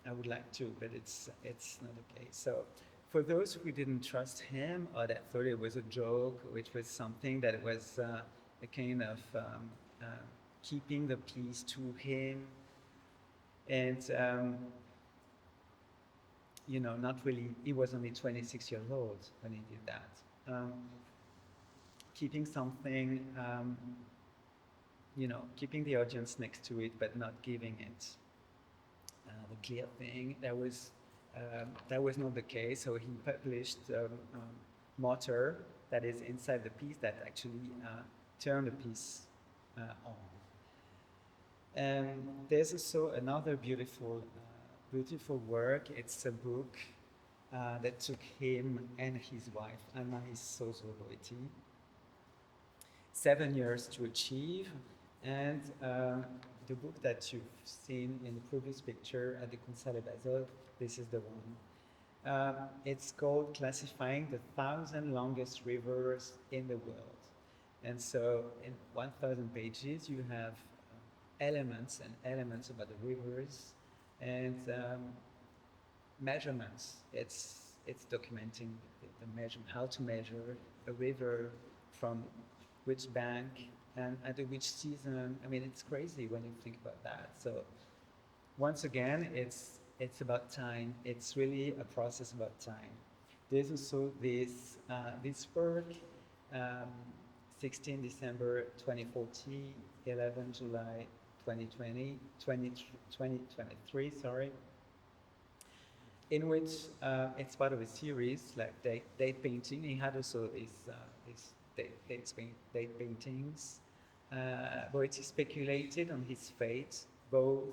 I would like to, but it's not okay. So for those who didn't trust him or that thought it was a joke, which was something that was a kind of keeping the piece to him, and not really, he was only 26 years old when he did that. Keeping something, keeping the audience next to it, but not giving it the clear thing. That was not the case. So he published motor that is inside the piece that actually turn the piece on. And there's also another beautiful work. It's a book that took him and his wife, Alexis Vaillant, 7 years to achieve. And the book that you've seen in the previous picture at the Conseil Basel, this is the one. It's called Classifying the 1,000 Longest Rivers in the World. And so in 1,000 pages, you have elements about the rivers and measurements. It's documenting the measurement, how to measure a river from which bank and at which season. I mean, it's crazy when you think about that. So once again, it's about time. It's really a process about time. There's also this work, 16 December 2014, 11 July 2023, sorry, in which it's part of a series like date painting. He had also these date paintings. Boetti speculated on his fate, both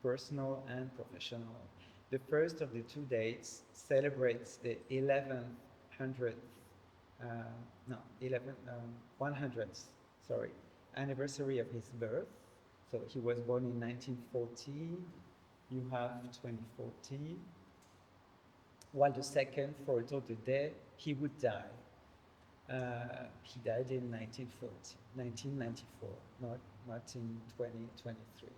personal and professional. The first of the two dates celebrates the 100th anniversary of his birth. So he was born in 1914, you have 2014. While the second foretold the day he would die. He died in 1994, not in 2023.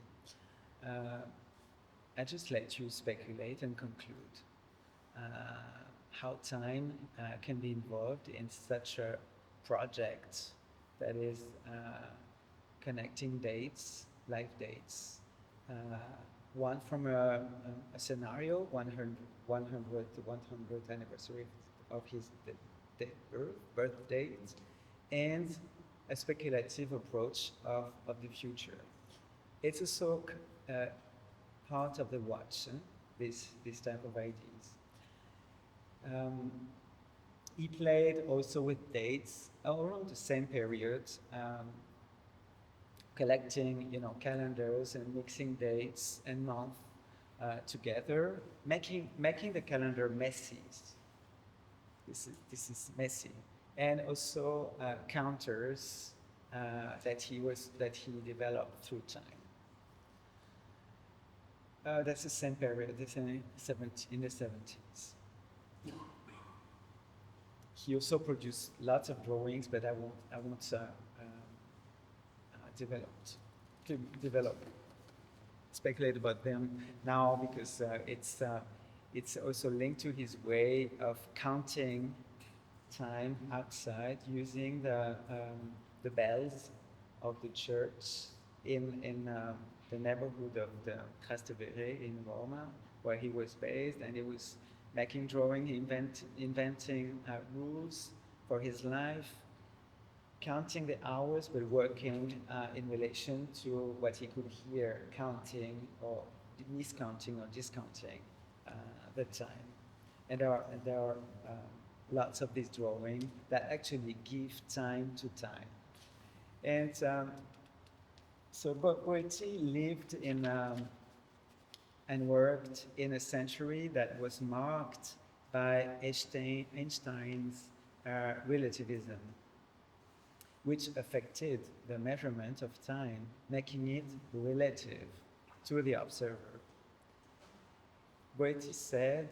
I just let you speculate and conclude how time can be involved in such a project that is connecting dates, life dates. One from a scenario, 100th anniversary of his birth date, and a speculative approach of the future. It's also part of the watch, this type of ideas. He played also with dates around the same period, collecting, calendars and mixing dates and months together, making the calendar messy. This is messy, and also counters that he developed through time. That's the same period. It's in the 70s. He also produced lots of drawings, but I won't speculate about them now, because it's also linked to his way of counting time outside using the bells of the church in the neighborhood of the Trastevere in Roma, where he was based, and he was making drawing, inventing rules for his life, counting the hours, but working in relation to what he could hear, counting or miscounting or discounting the time. And there are lots of these drawings that actually give time to time. And so Boetti lived in and worked in a century that was marked by Einstein's relativism, which affected the measurement of time, making it relative to the observer. Boetti said,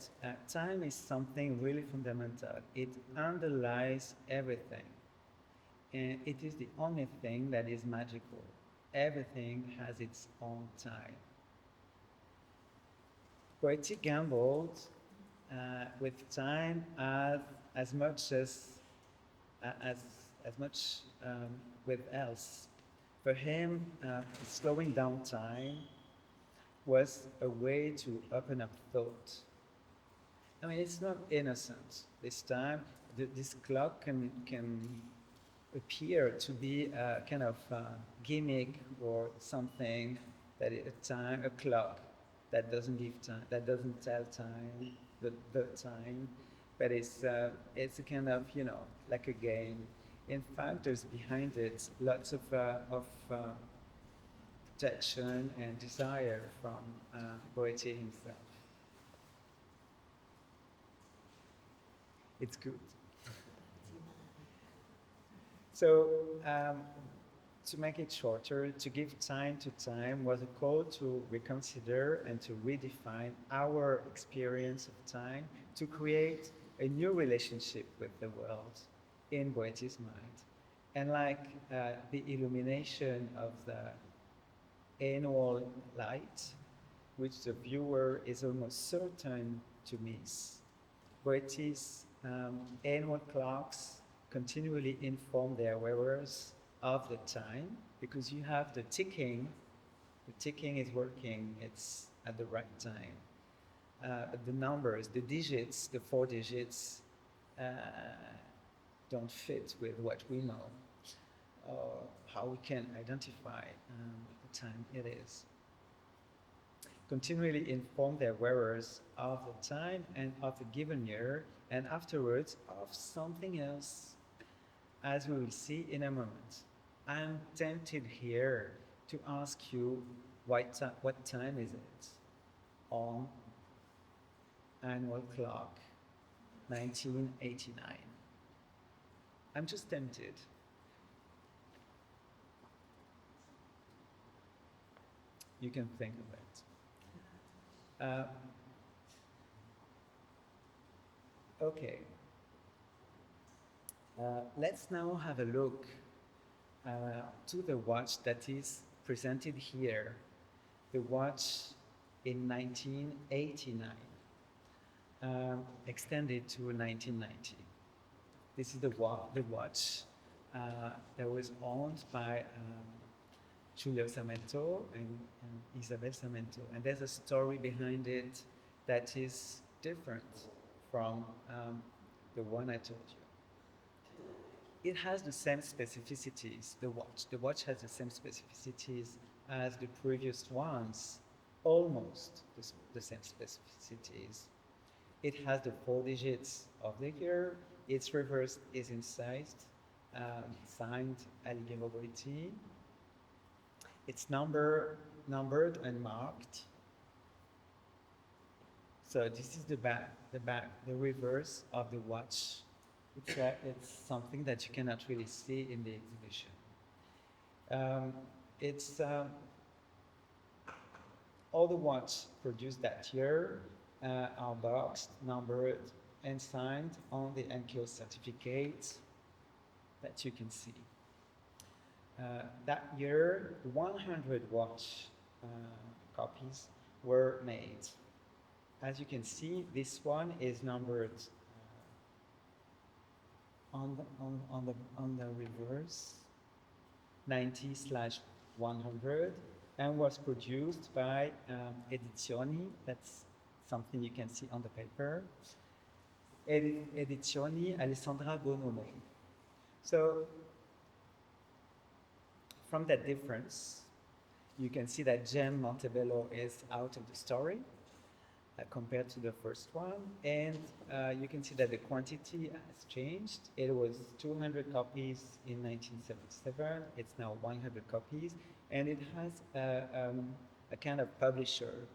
time is something really fundamental. It underlies everything. And it is the only thing that is magical. Everything has its own time. Boetti gambled with time as much with else. For him, slowing down time was a way to open up thought. I mean, it's not innocent. This time, this clock can appear to be a kind of gimmick or something that a clock. that doesn't give time, that doesn't tell time, the time, but it's a kind of, you know, like a game. In fact, there's behind it lots of protection and desire from Boetti himself. It's good. So, to make it shorter, to give time to time was a call to reconsider and to redefine our experience of time, to create a new relationship with the world in Boetti's mind. And like the illumination of the annual light, which the viewer is almost certain to miss, Boetti's annual clocks continually inform their wearers of the time, because you have the ticking is working, it's at the right time. The numbers, the digits, the 4 digits don't fit with what we know, or how we can identify the time it is. Continually inform their wearers of the time and of the given year, and afterwards of something else, as we will see in a moment. I'm tempted here to ask you what time is it on annual clock 1989. I'm just tempted. You can think of it. Okay. Let's now have a look to the watch that is presented here, the watch in 1989, extended to 1990. This is the watch that was owned by Julião Sarmento and Isabel Sarmento, and there's a story behind it that is different from the one I told you. It has the same specificities, the watch. The watch has the same specificities as the previous ones, almost the same specificities. It has the 4 digits of the year. Its reverse is incised, signed Alighiero Boetti. It's numbered and marked. So this is the reverse of the watch. It's something that you cannot really see in the exhibition. It's all the watches produced that year are boxed, numbered, and signed on the NKO certificate that you can see. That year, 100 watch copies were made. As you can see, this one is numbered on the reverse, 90/100, and was produced by Edizioni. That's something you can see on the paper. Edizioni Alessandra Bonomo. So, from that difference, you can see that Gem Montebello is out of the story compared to the first one, and you can see that the quantity has changed. It was 200 copies in 1977, it's now 100 copies, and it has a kind of producer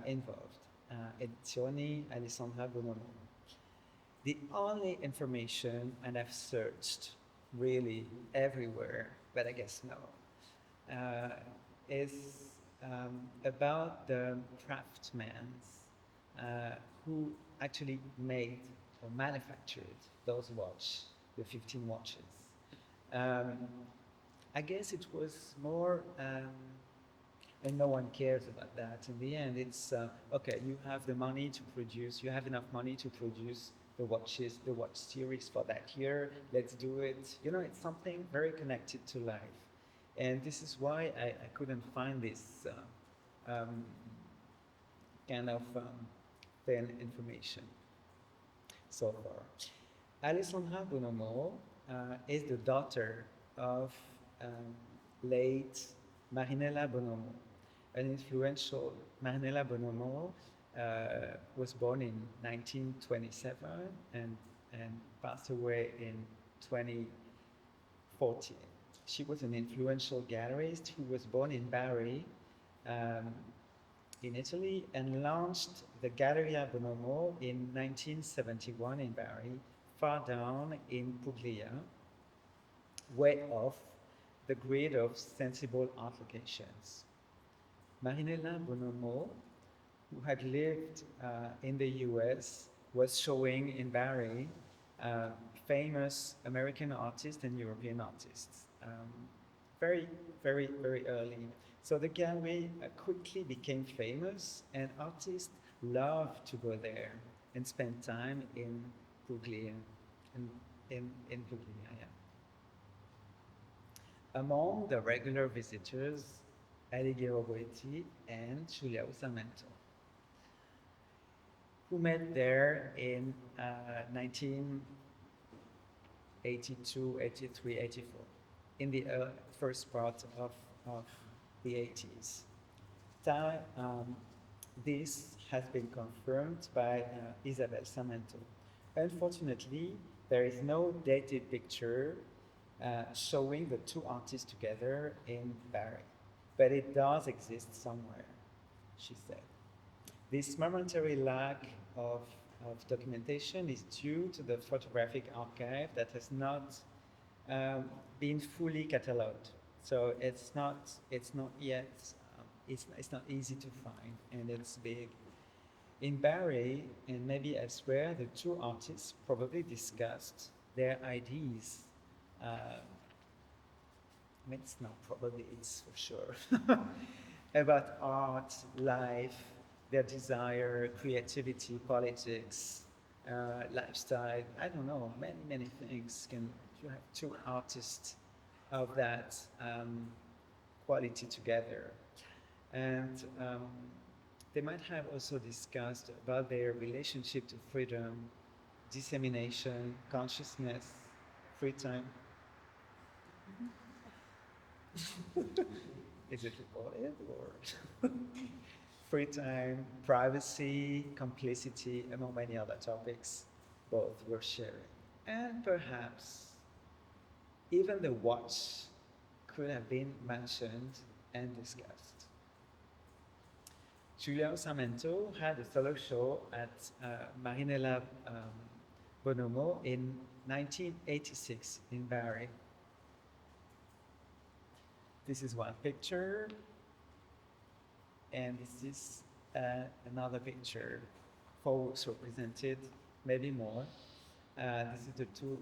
involved, Edizioni Alessandra Bonomo. The only information, and I've searched really everywhere, but I guess no, is about the craftsmen who actually made or manufactured those watches, the 15 watches. I guess it was more, and no one cares about that. In the end, it's, okay, you have the money to produce, you have enough money to produce the watches, the watch series for that year, let's do it. You know, it's something very connected to life. And this is why I couldn't find this kind of thin information so far. Alessandra Bonomo is the daughter of late Marinella Bonomo. an influential Marinella Bonomo was born in 1927 and passed away in 2014. She was an influential gallerist who was born in Bari, in Italy, and launched the Galleria Bonomo in 1971 in Bari, far down in Puglia, way off the grid of sensible art locations. Marinella Bonomo, who had lived in the US, was showing in Bari famous American artists and European artists. Very, very, very early. So the gallery quickly became famous, and artists loved to go there and spend time in Puglia. In Puglia, yeah. Among the regular visitors, Alighiero Boetti and Julião Sarmento, who met there in 1982, 83, 84, in the first part of the 80s. This has been confirmed by Isabel Sarmento. Unfortunately, there is no dated picture showing the two artists together in Bari, but it does exist somewhere, she said. This momentary lack of documentation is due to the photographic archive that has not been fully catalogued. So it's not yet, it's not easy to find, and it's big. In Bari, and maybe elsewhere, the two artists probably discussed their ideas. I mean, it's not probably, it's for sure, about art, life, their desire, creativity, politics, lifestyle. I don't know, many things. You have two artists of that quality together. And they might have also discussed about their relationship to freedom, dissemination, consciousness, free time. Is it recorded or free time, privacy, complicity, among many other topics both were sharing. And perhaps even the watch could have been mentioned and discussed. Julião Sarmento had a solo show at Marinella Bonomo in 1986 in Bari. This is one picture, and this is another picture. 4 works represented, maybe more. This is the two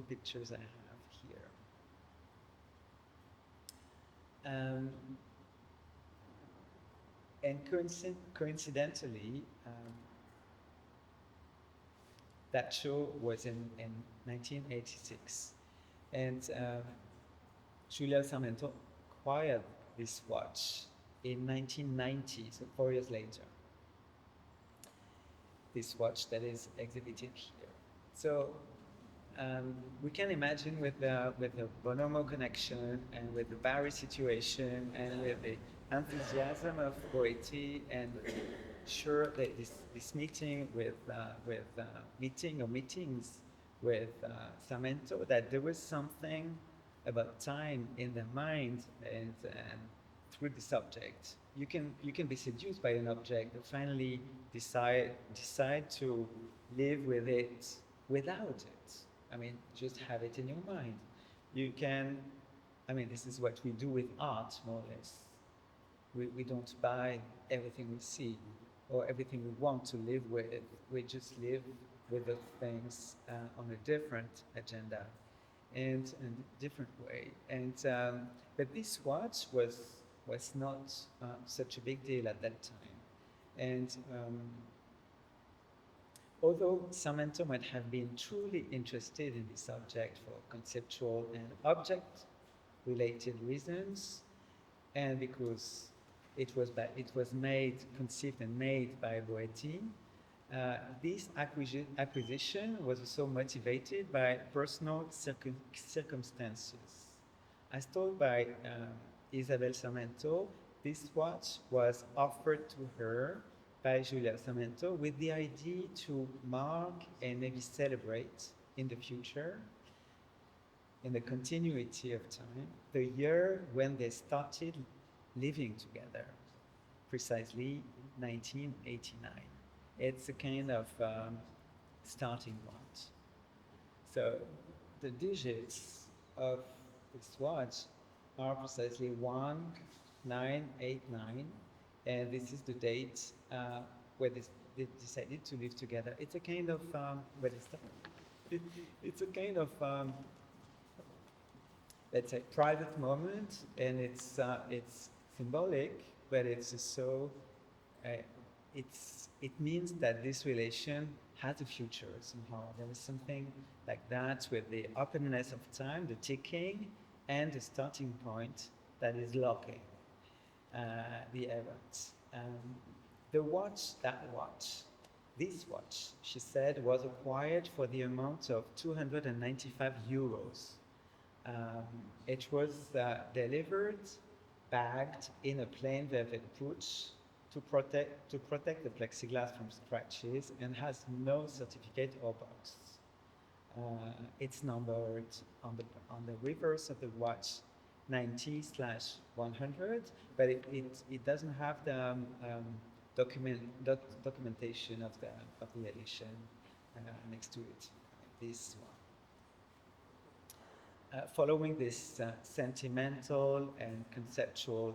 pictures I have here. And coincidentally, that show was in 1986, and Julião Sarmento acquired this watch in 1990, so 4 years later. This watch that is exhibited here. So we can imagine with the Bonomo connection and with the Bari situation and with the enthusiasm of Boetti, and sure that this meeting with meetings with Sarmento, that there was something about time in their mind, and through the subject, you can be seduced by an object, but finally decide to live with it without it. I mean, just have it in your mind. You can, I mean, this is what we do with art, more or less. We don't buy everything we see or everything we want to live with. We just live with the things on a different agenda and in a different way. And but this watch was not such a big deal at that time. And although Sarmento might have been truly interested in this subject for conceptual and object-related reasons, and because it was conceived and made by Boetti, this acquisition was also motivated by personal circumstances. As told by Isabel Sarmento, This watch was offered to her by Julião Sarmento with the idea to mark and maybe celebrate in the future, in the continuity of time, the year when they started living together, precisely 1989. It's a kind of starting point. So the digits of this watch are precisely 1989, and this is the date where they decided to live together. It's a kind of it's a kind of let's say private moment, and it's symbolic, but it's also it means that this relation has a future somehow. There is something like that with the openness of time, the ticking, and the starting point that is locking the events. This watch, she said, was acquired for the amount of 295 euros. It was delivered, bagged in a plain velvet pouch to protect the plexiglass from scratches, and has no certificate or box. It's numbered on the reverse of the watch 90/100, but it doesn't have the documentation of the edition next to it. This one. Following this sentimental and conceptual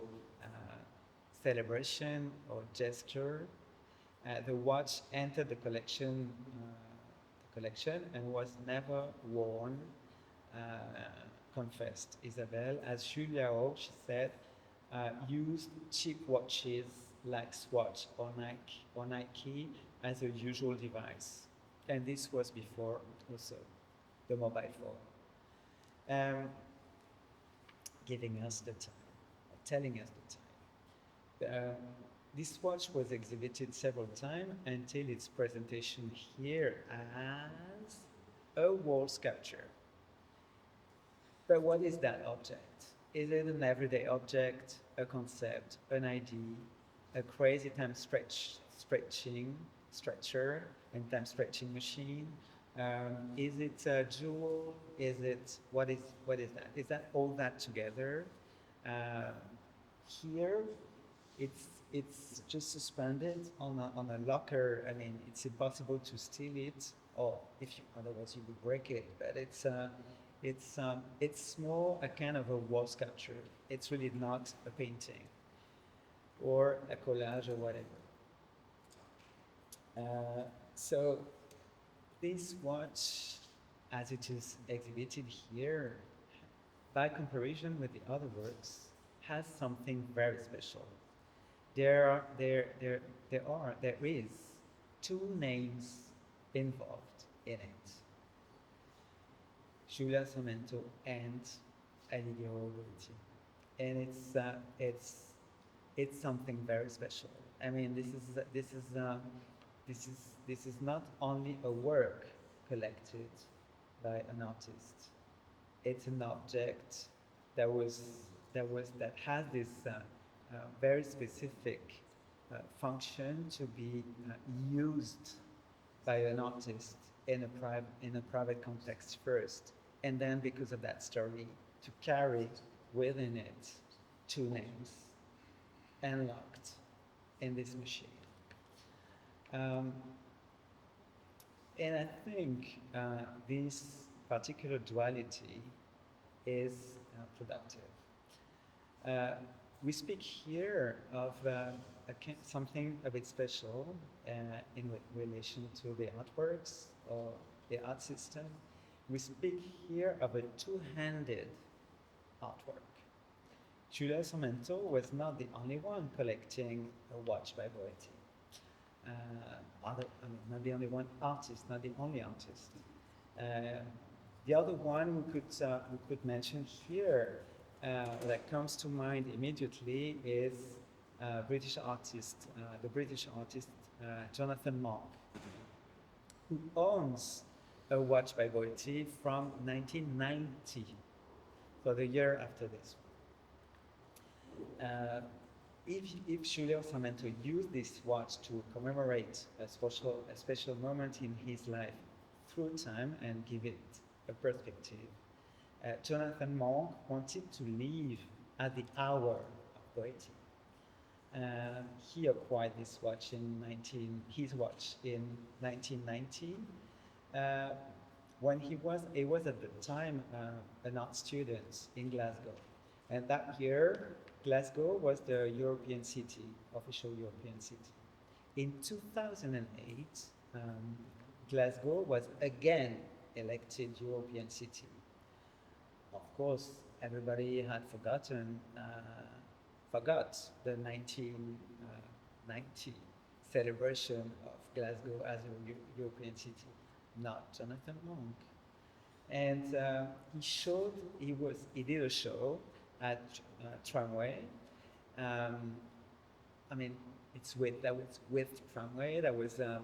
celebration or gesture, the watch entered the collection and was never worn, confessed Isabelle, as Julião, she said, used cheap watches like Swatch or Nike as a usual device. And this was before also the mobile phone. Giving us the time, telling us the time. This watch was exhibited several times until its presentation here as a wall sculpture. But what is that object? Is it an everyday object, a concept, an idea, a crazy time stretcher and time stretching machine? Is it a jewel? What is that? Is that all that together? Here, it's just suspended on a locker. I mean, it's impossible to steal it, or otherwise you would break it. But it's more a kind of a wall sculpture. It's really not a painting or a collage or whatever. So this watch, as it is exhibited here, by comparison with the other works, has something very special. There is two names involved in it: Julião Sarmento and Alighiero Boetti, and it's something very special. I mean, this is not only a work collected by an artist. It's an object that has this very specific function to be used by an artist in a private context first, and then because of that story, to carry within it two names unlocked in this machine. And I think this particular duality is productive. We speak here of something a bit special in relation to the artworks or the art system. We speak here of a two-handed artwork. Julião Sarmento was not the only one collecting a watch by Boetti. Not the only one artist, not the only artist. The other one we could mention here that comes to mind immediately is the British artist Jonathan Mark, who owns a watch by Boetti from 1990, so the year after this. if Julião Sarmento used this watch to commemorate a special moment in his life through time and give it a perspective, Jonathan Monk wanted to live at the hour of Boetti. He acquired this watch his watch in 1990. When he was at the time an art student in Glasgow. And that year, Glasgow was the European city, official European city. In 2008, Glasgow was again elected European city. Of course, everybody had forgot the 1990 celebration of Glasgow as a European city, not Jonathan Monk. And he did a show at Tramway. That was with Tramway. That was a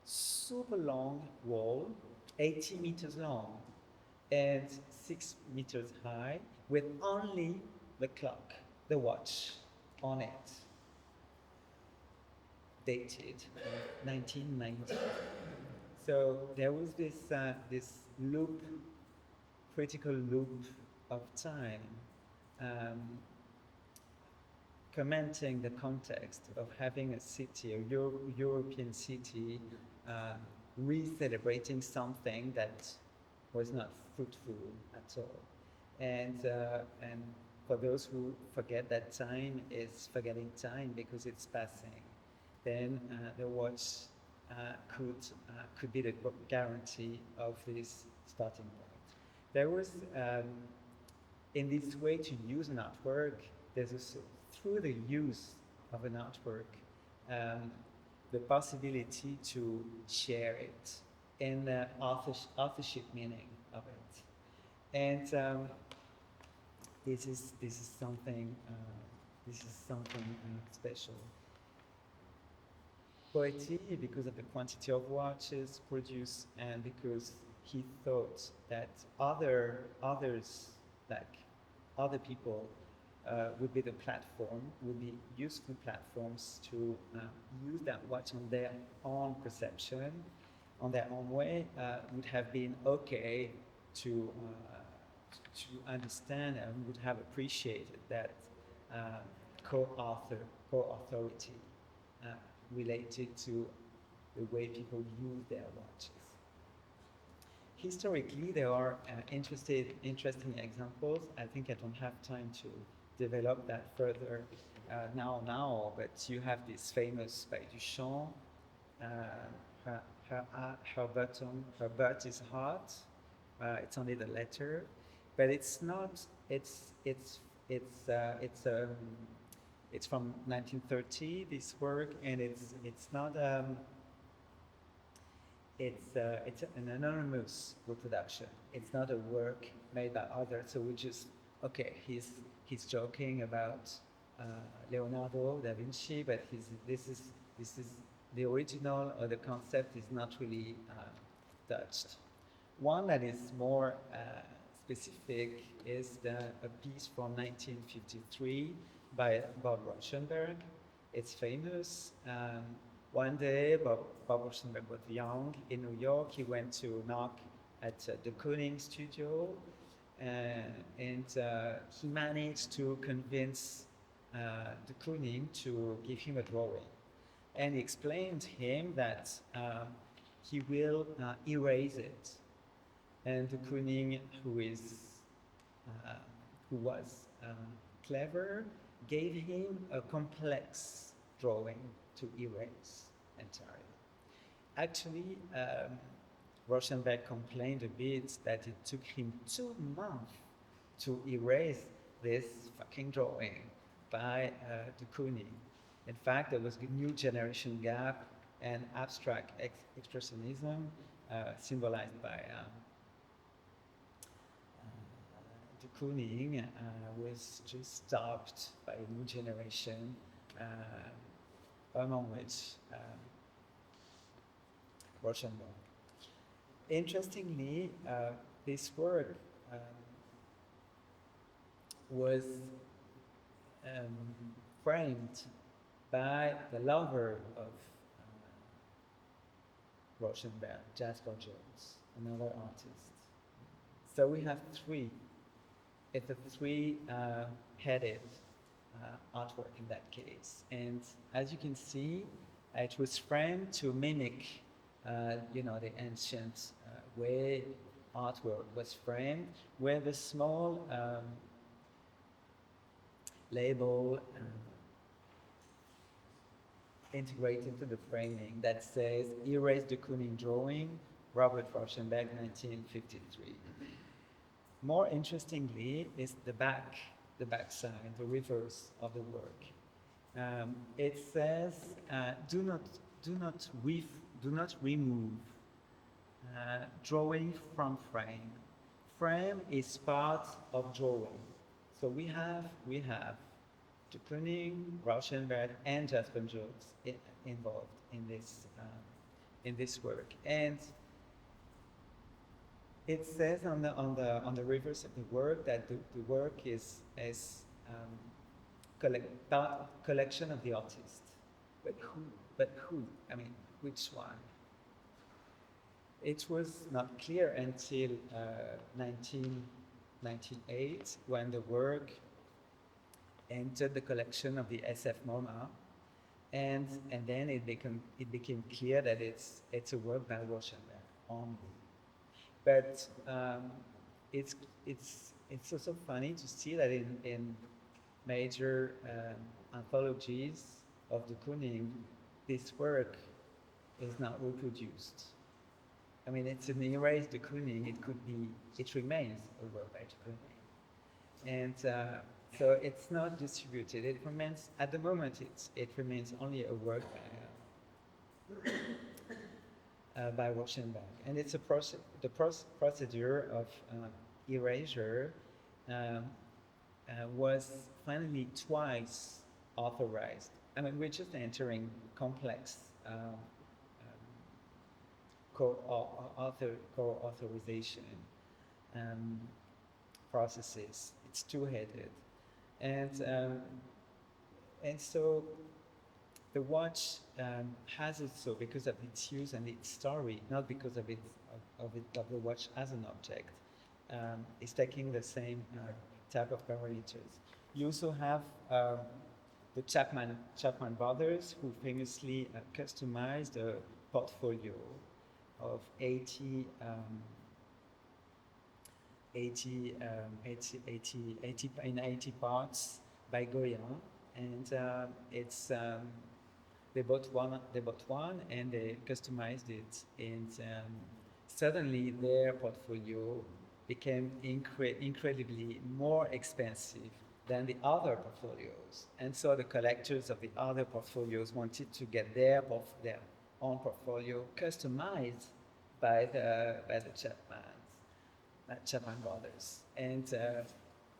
super long wall, 80 meters long and 6 meters high, with only the clock, the watch on it, dated 1990. So there was this critical loop of time, commenting the context of having a city, a European city, re-celebrating something that was not fruitful at all. And for those who forget that time is forgetting time because it's passing, then the watch could be the guarantee of this starting point. There was, in this way to use an artwork, there's also, through the use of an artwork, the possibility to share it in the authorship meaning of it. And this is something special. Boetti, because of the quantity of watches produced and because he thought that other people would be the platform, would be useful platforms to use that watch on their own perception, on their own way, would have been okay to understand and would have appreciated that co-authority related to the way people use their watches. Historically, there are interesting examples. I think I don't have time to develop that further now, but you have this famous by Duchamp, her butt is hot. It's only the letter, but it's not. It's from 1930. This work, and it's not. It's an anonymous reproduction. It's not a work made by others. So we just he's joking about Leonardo da Vinci, but this is the original, or the concept is not really touched. One that is more specific is a piece from 1953 by Bob Rauschenberg. It's famous. One day, Bob Rauschenberg was young in New York. He went to knock at the Kooning studio, and he managed to convince the Kooning to give him a drawing. And he explained to him that he will erase it. And the Kooning, who was clever, gave him a complex drawing to erase entirely. Actually, Rauschenberg complained a bit that it took him 2 months to erase this fucking drawing by de Kooning. In fact, there was a new generation gap, and abstract expressionism, symbolized by de Kooning, was just stopped by a new generation, among which Rauschenberg. Interestingly, this work was framed by the lover of Rauschenberg, Jasper Jones, another artist. So we have three. It's a three-headed artwork in that case. And as you can see, it was framed to mimic, the ancient way artwork was framed, with a small label integrated into the framing that says "Erase the Kooning drawing, Robert Rauschenberg, 1953." More interestingly is the back side, the reverse of the work. It says, "Do not remove drawing from frame. Frame is part of drawing." So we have de Kooning, Rauschenberg, and Jasper Jones involved in this work, and it says on the reverse of the work that the work is collection of the artist. But who? I mean, which one? It was not clear until 1998 when the work entered the collection of the SF MoMA, and then it became clear that it's a work by Rauschenberg only. But it's also funny to see that in major anthologies of de Kooning, this work is not reproduced. I mean, it's an erased de Kooning. It remains a work by de Kooning, and so it's not distributed. It remains at the moment. It remains only a work by Rauschenberg, and it's the procedure of erasure was finally twice authorized. I mean, we're just entering complex co-authorization processes. It's two-headed, and so the watch has also, because of its use and its story, not because of the watch as an object, is taking the same type of parameters. You also have the Chapman brothers, who famously customized a portfolio of 80 parts by Goya, and they bought one, and they customized it, and suddenly their portfolio became incredibly more expensive than the other portfolios, and so the collectors of the other portfolios wanted to get their own portfolio customized by the Chapman brothers, and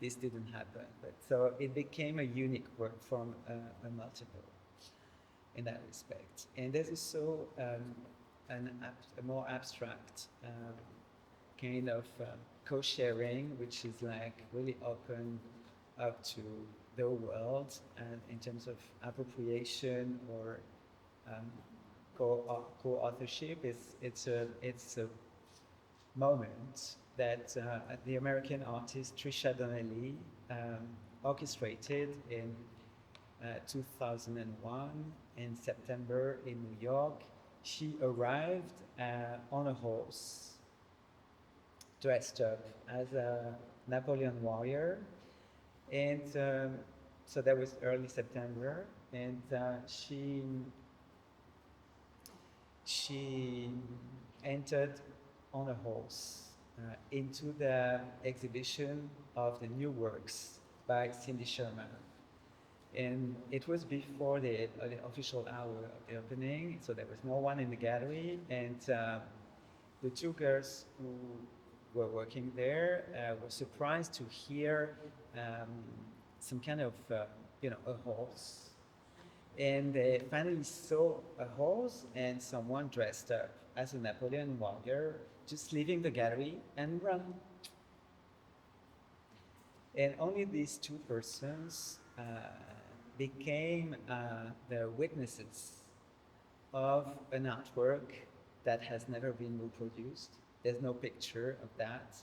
this didn't happen. But so it became a unique work from a multiple in that respect. And there's also a more abstract kind of co-sharing, which is like really open up to the world, and in terms of appropriation or co-authorship, it's a moment that the American artist Trisha Donnelly orchestrated in 2001 in September in New York. She arrived on a horse, dressed up as a Napoleon warrior, and so that was early September, and she entered on a horse into the exhibition of the new works by Cindy Sherman. And it was before the official hour of the opening, so there was no one in the gallery, and the two girls who were working there were surprised to hear some kind of, a horse. And they finally saw a horse and someone dressed up as a Napoleon warrior just leaving the gallery and run. And only these two persons became the witnesses of an artwork that has never been reproduced. There's no picture of that.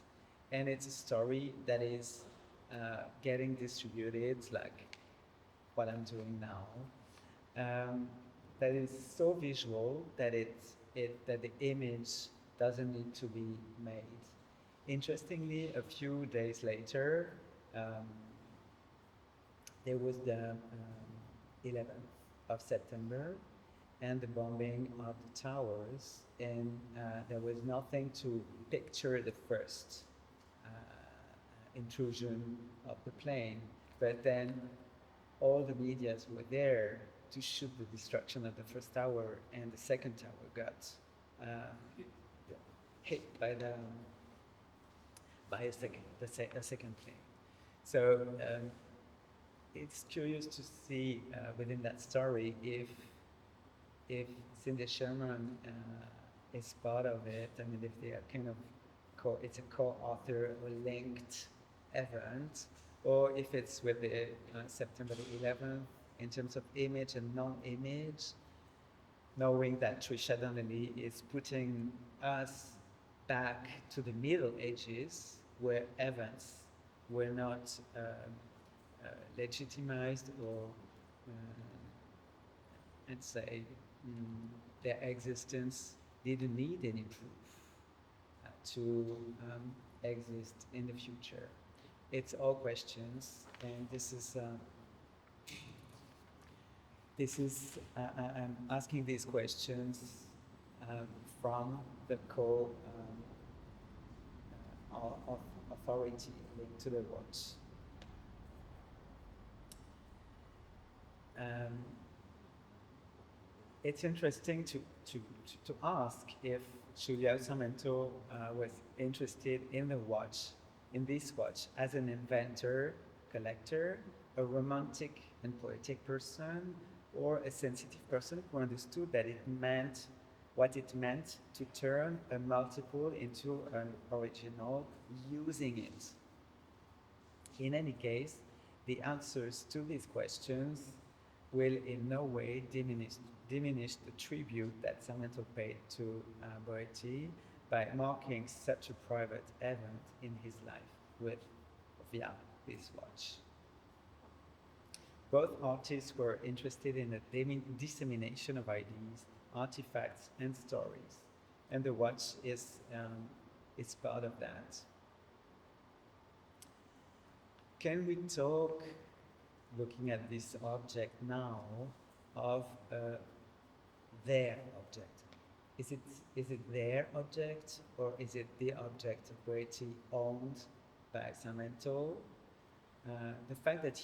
And it's a story that is getting distributed, like what I'm doing now. That is so visual that that the image doesn't need to be made. Interestingly, a few days later, there was the 11th of September and the bombing of the towers, and there was nothing to picture the first intrusion of the plane, but then all the medias were there to shoot the destruction of the first tower, and the second tower got hit by a second plane. So it's curious to see within that story if Cindy Sherman is part of it. I mean, if they are kind of it's a co-author or linked event, or if it's with the September 11th in terms of image and non-image, knowing that Trisha Donnelly is putting us back to the Middle Ages, where events were not legitimized or, let's say, their existence didn't need any proof to exist in the future. It's all questions, and this is I'm asking these questions from the authority linked to the watch. It's interesting to ask if Julião Sarmento was interested in this watch as an inventor, collector, a romantic and poetic person, or a sensitive person who understood that it meant what it meant to turn a multiple into an original, using it. In any case, the answers to these questions will in no way diminish the tribute that Sarmento paid to Boetti by marking such a private event in his life via this watch. Both artists were interested in the dissemination of ideas, artifacts, and stories, and the watch is part of that. Can we talk, looking at this object now, of their object? Is it their object, or is it the object of Boetti owned by Sarmento? The fact that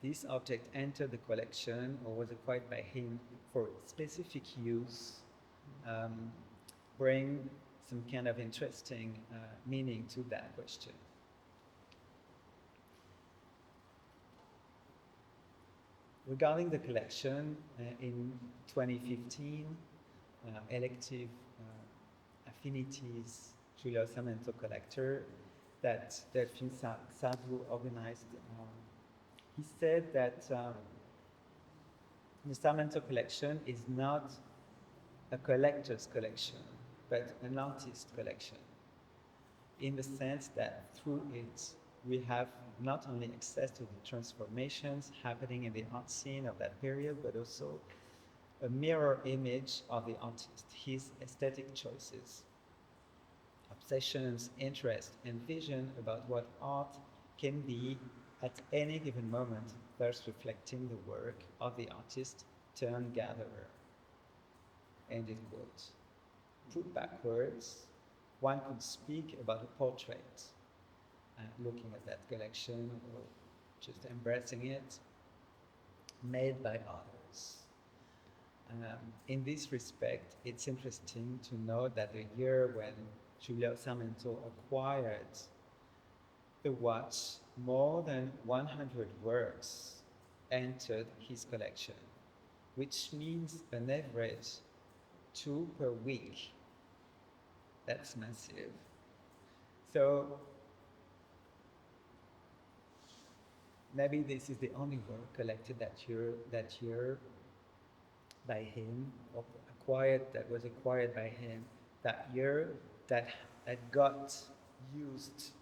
this object entered the collection or was acquired by him for specific use bring some kind of interesting meaning to that question. Regarding the collection, in 2015, Elective Affinities Julião Sarmento Collector that Delphine Sadhu organized, he said that the Sarmento collection is not a collector's collection, but an artist's collection, in the sense that through it we have not only access to the transformations happening in the art scene of that period, but also a mirror image of the artist, his aesthetic choices, obsessions, interest, and vision about what art can be at any given moment, thus reflecting the work of the artist turned gatherer. Ended quote. Put backwards, one could speak about a portrait, looking at that collection or just embracing it, made by others. In this respect, it's interesting to note that the year when Julião Sarmento acquired the watch, more than 100 works entered his collection, which means an average 2 per week. That's massive. So maybe this is the only work collected that year by him, or was acquired by him that year, that got used,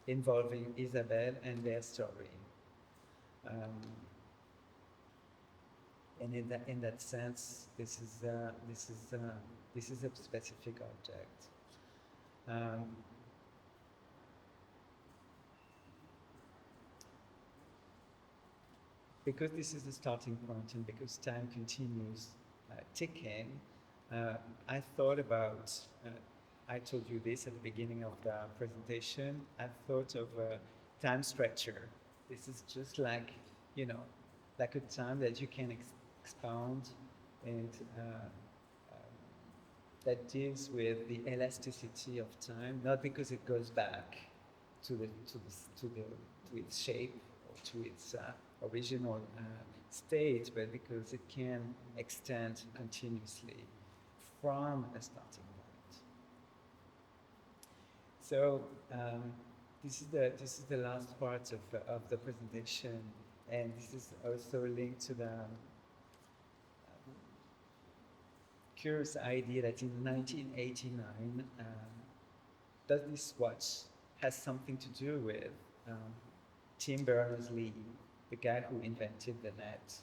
involving Isabel and their story. And in that sense, this is a specific object. Because this is the starting point, and because time continues ticking, I thought about. I told you this at the beginning of the presentation. I thought of a time stretcher. This is just like, like a time that you can expound, and that deals with the elasticity of time, not because it goes back to its shape or to its original state, but because it can extend continuously from a starting point. So this is the last part of the presentation, and this is also linked to the curious idea that in 1989, that this watch has something to do with Tim Berners-Lee, the guy who invented the net.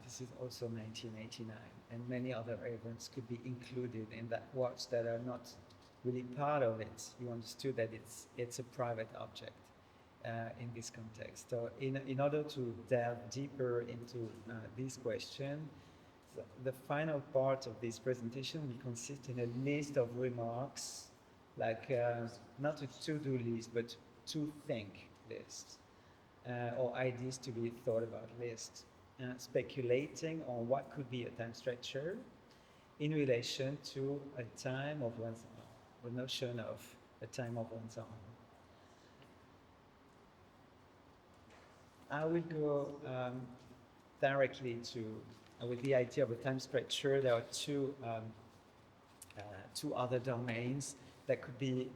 This is also 1989, and many other events could be included in that watch that are not really part of it. You understood that it's a private object in this context. So in order to delve deeper into this question, so the final part of this presentation will consist in a list of remarks, like not a to-do list, but to-think list. Or ideas to be thought about list, speculating on what could be a time stretcher in relation to a time of one's own, the notion of a time of one's own. I will go directly with the idea of a time stretcher. There are two other domains that could be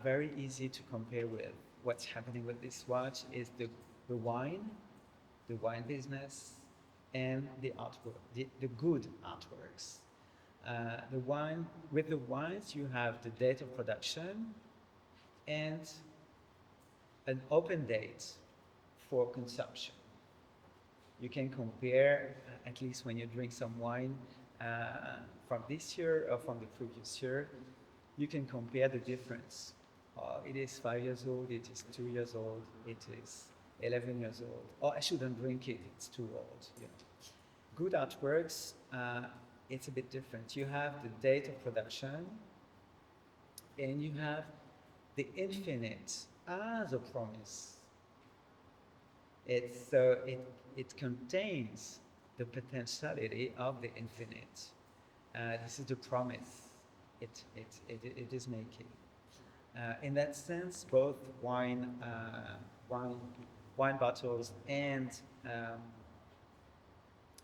very easy to compare with. What's happening with this watch is the wine business, and the artwork, the good artworks. With the wines, you have the date of production and an open date for consumption. You can compare, at least when you drink some wine from this year or from the previous year, you can compare the difference. It is 5 years old, it is 2 years old, it is 11 years old. Oh, I shouldn't drink it, it's too old. Good artworks, it's a bit different. You have the date of production, and you have the infinite as a promise. It contains the potentiality of the infinite. This is the promise it is making. In that sense, both wine bottles and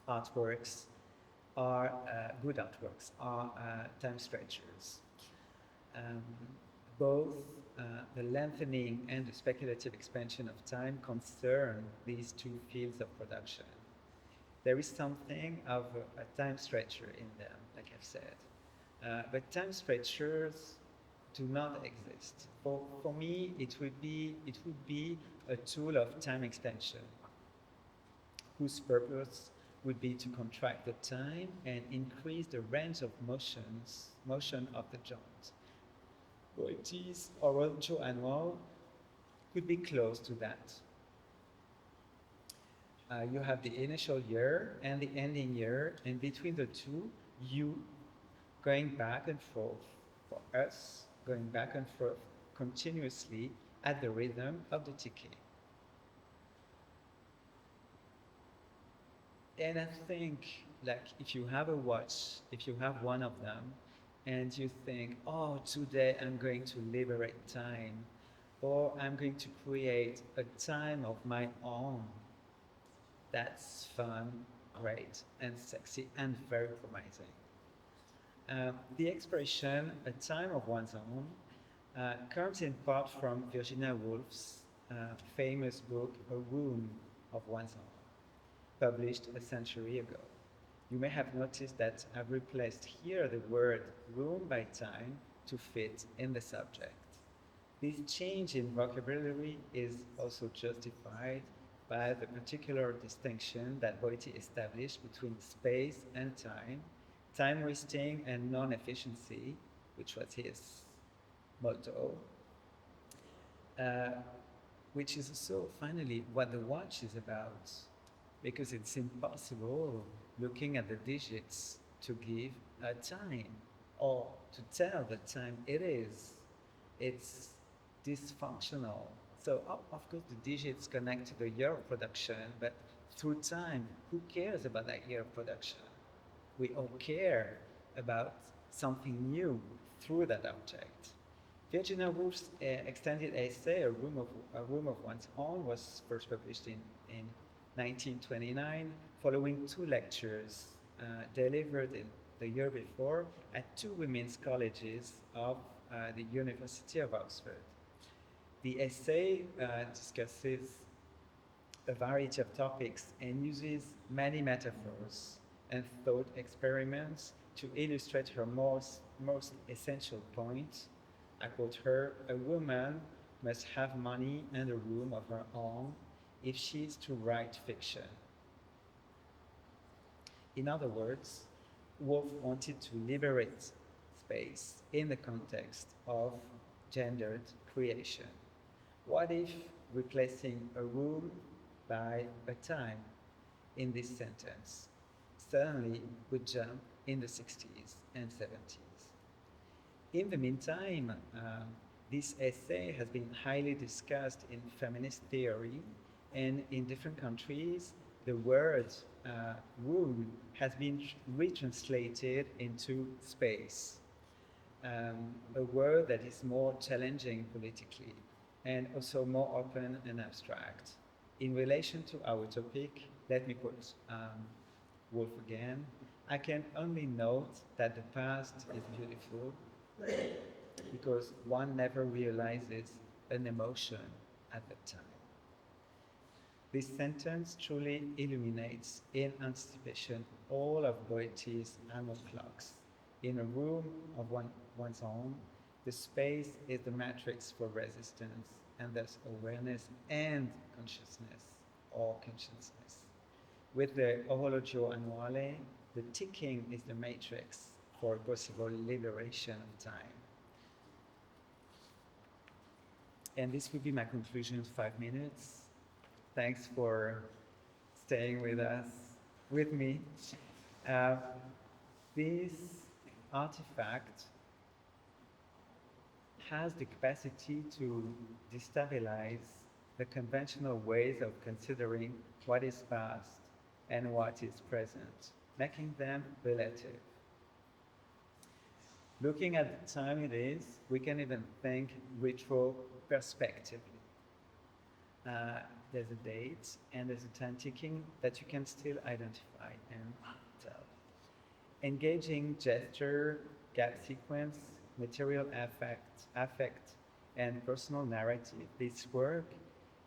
artworks are good artworks, are time stretchers. Both the lengthening and the speculative expansion of time concern these two fields of production. There is something of a time stretcher in them, like I've said. But time stretchers do not exist. For me, it would be a tool of time extension, whose purpose would be to contract the time and increase the range of motion of the joint. Boetti's Oroncio annual could be close to that. You have the initial year and the ending year, and between the two, you going back and forth, for us, going back and forth continuously at the rhythm of the ticking. And I think, like, if you have a watch, if you have one of them, and you think, oh, today I'm going to liberate time, or I'm going to create a time of my own, that's fun, great, and sexy, and very promising. The expression, a time of one's own, comes in part from Virginia Woolf's famous book, A Room of One's Own, published a century ago. You may have noticed that I've replaced here the word room by time to fit in the subject. This change in vocabulary is also justified by the particular distinction that Boetti established between space and time wasting and non-efficiency, which was his motto, which is also finally what the watch is about, because it's impossible looking at the digits to give a time or to tell the time it is. It's dysfunctional. So of course the digits connect to the year of production, but through time, who cares about that year of production? We all care about something new through that object. Virginia Woolf's extended essay, A Room of One's Own, was first published in 1929, following two lectures delivered in the year before at two women's colleges of the University of Oxford. The essay discusses a variety of topics and uses many metaphors and thought experiments to illustrate her most essential point. I quote her, "A woman must have money and a room of her own if she is to write fiction." In other words, Woolf wanted to liberate space in the context of gendered creation. What if replacing a room by a time in this sentence suddenly would jump in the 60s and 70s? In the meantime, this essay has been highly discussed in feminist theory, and in different countries, the word room has been retranslated into space, a word that is more challenging politically and also more open and abstract. In relation to our topic, let me quote Woolf again. "I can only note that the past is beautiful because one never realizes an emotion at the time." This sentence truly illuminates in anticipation all of Boetti's annual clocks. In a room of one's own, the space is the matrix for resistance, and thus awareness and consciousness, or consciousness. With the orologio annuale, the ticking is the matrix for possible liberation of time. And this will be my conclusion in 5 minutes. Thanks for staying with me. This artifact has the capacity to destabilize the conventional ways of considering what is past and what is present, making them relative. Looking at the time it is, we can even think retrospectively. There's a date and there's a time ticking that you can still identify and tell. Engaging gesture, gap sequence, material affect, and personal narrative. This work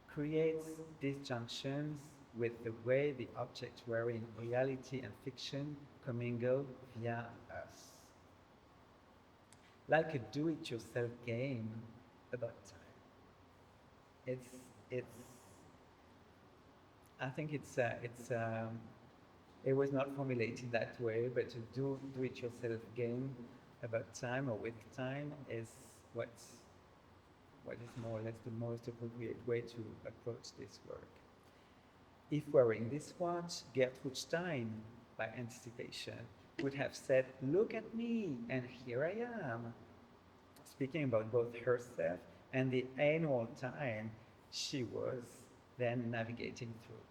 creates disjunctions with the way the objects were in reality and fiction commingle via us. Like a do-it-yourself game about time. I think it was not formulated that way, but to do-it-yourself game about time or with time is what is more or less the most appropriate way to approach this work. If wearing this watch, Gertrude Stein, by anticipation, would have said, "Look at me, and here I am," speaking about both herself and the annual time she was then navigating through.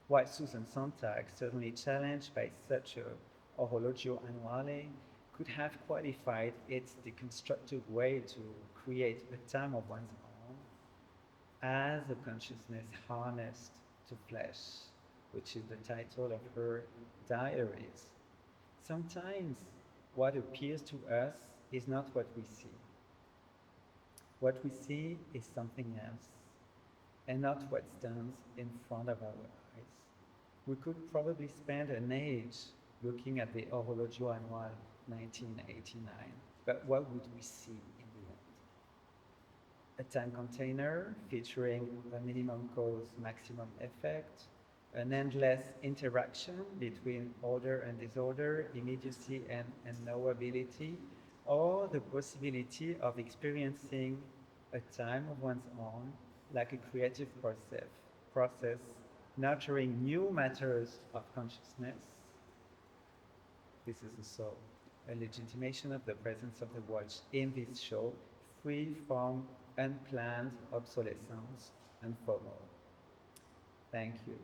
While Susan Sontag, certainly challenged by such a orologio annuale, could have qualified its deconstructive way to create a time of one's own as a consciousness harnessed to flesh, which is the title of her diaries. Sometimes what appears to us is not what we see. What we see is something else. and not what stands in front of our eyes. We could probably spend an age looking at the Orologio Annual 1989, but what would we see in the end? A time container featuring a minimum cause maximum effect, an endless interaction between order and disorder, immediacy and knowability, or the possibility of experiencing a time of one's own like a creative process nurturing new matters of consciousness. This is also a legitimation of the presence of the watch in this show, free from unplanned obsolescence and FOMO. Thank you.